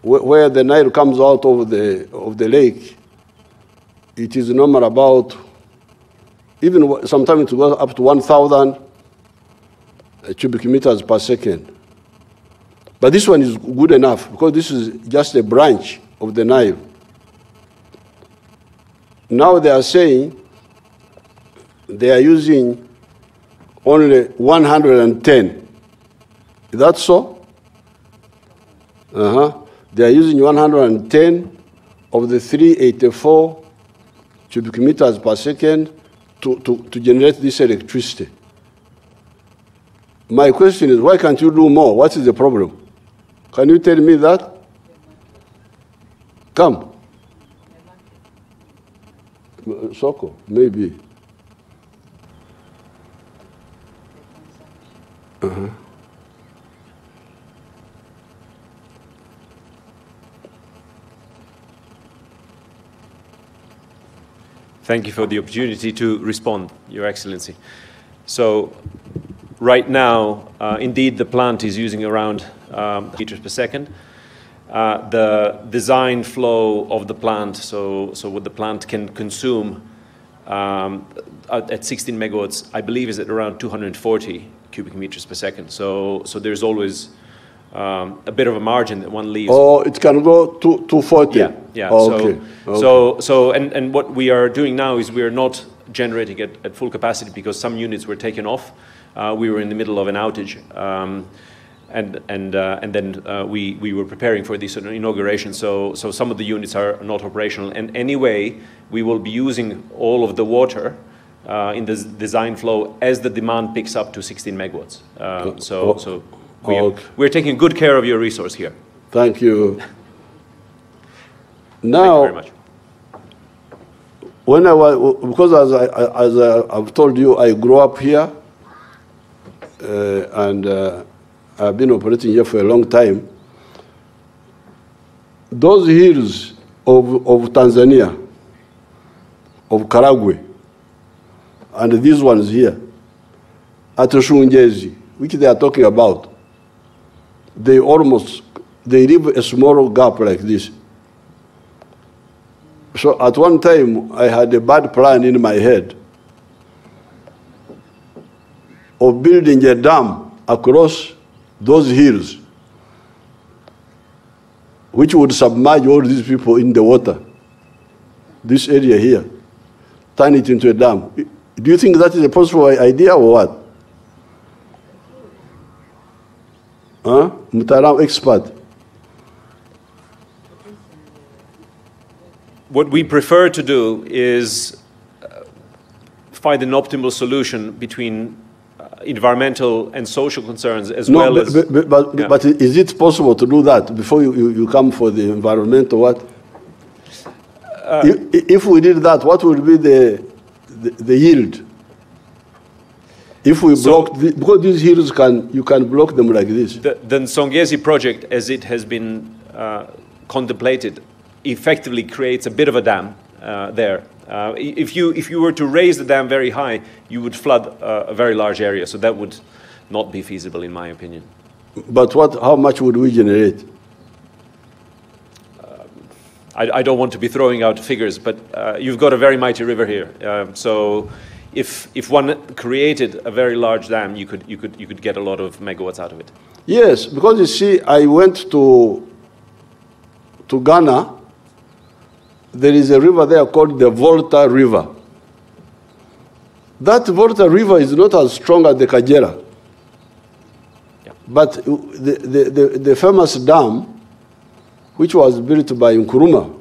where the Nile comes out of the lake, it is normal about, even sometimes it goes up to 1,000 cubic meters per second. But this one is good enough because this is just a branch of the Nile. Now they are saying they are using only 110. Is that so? They are using 110 of the 384 cubic meters per second to generate this electricity. My question is, why can't you do more? What is the problem? Can you tell me that? Come. Soko, maybe. Thank you for the opportunity to respond, Your Excellency. So, right now, indeed, the plant is using around meters per second. The design flow of the plant, so what the plant can consume at 16 megawatts, I believe, is at around 240 cubic meters per second. So there's always a bit of a margin that one leaves. Oh, it can go to 240. Yeah. Oh, okay. And what we are doing now is we are not generating at full capacity because some units were taken off. We were in the middle of an outage, and then we were preparing for this inauguration. So some of the units are not operational. And anyway, we will be using all of the water in the design flow as the demand picks up to 16 megawatts. We're taking good care of your resource here. Thank you. Now, thank you very much. When I was, because as I've told you, I grew up here, and I've been operating here for a long time. Those hills of Tanzania, of Karagwe, and these ones here, at Shungezi, which they are talking about, they leave a small gap like this. So at one time, I had a bad plan in my head of building a dam across those hills, which would submerge all these people in the water, this area here, turn it into a dam. Do you think that is a possible idea or what? Mutaram expert. What we prefer to do is find an optimal solution between environmental and social concerns as well as... But is it possible to do that before you come for the environment or what? If we did that, what would be the yield? If we block, because these hills you can block them like this. The Nsongezi project, as it has been contemplated, effectively creates a bit of a dam there. If you were to raise the dam very high, you would flood a very large area. So that would not be feasible, in my opinion. But how much would we generate? I don't want to be throwing out figures, but you've got a very mighty river here. So if one created a very large dam, you could get a lot of megawatts out of it. Yes, because you see, I went to Ghana. There is a river there called the Volta River. That Volta River is not as strong as the Kagera. Yeah. But the famous dam, which was built by Nkrumah,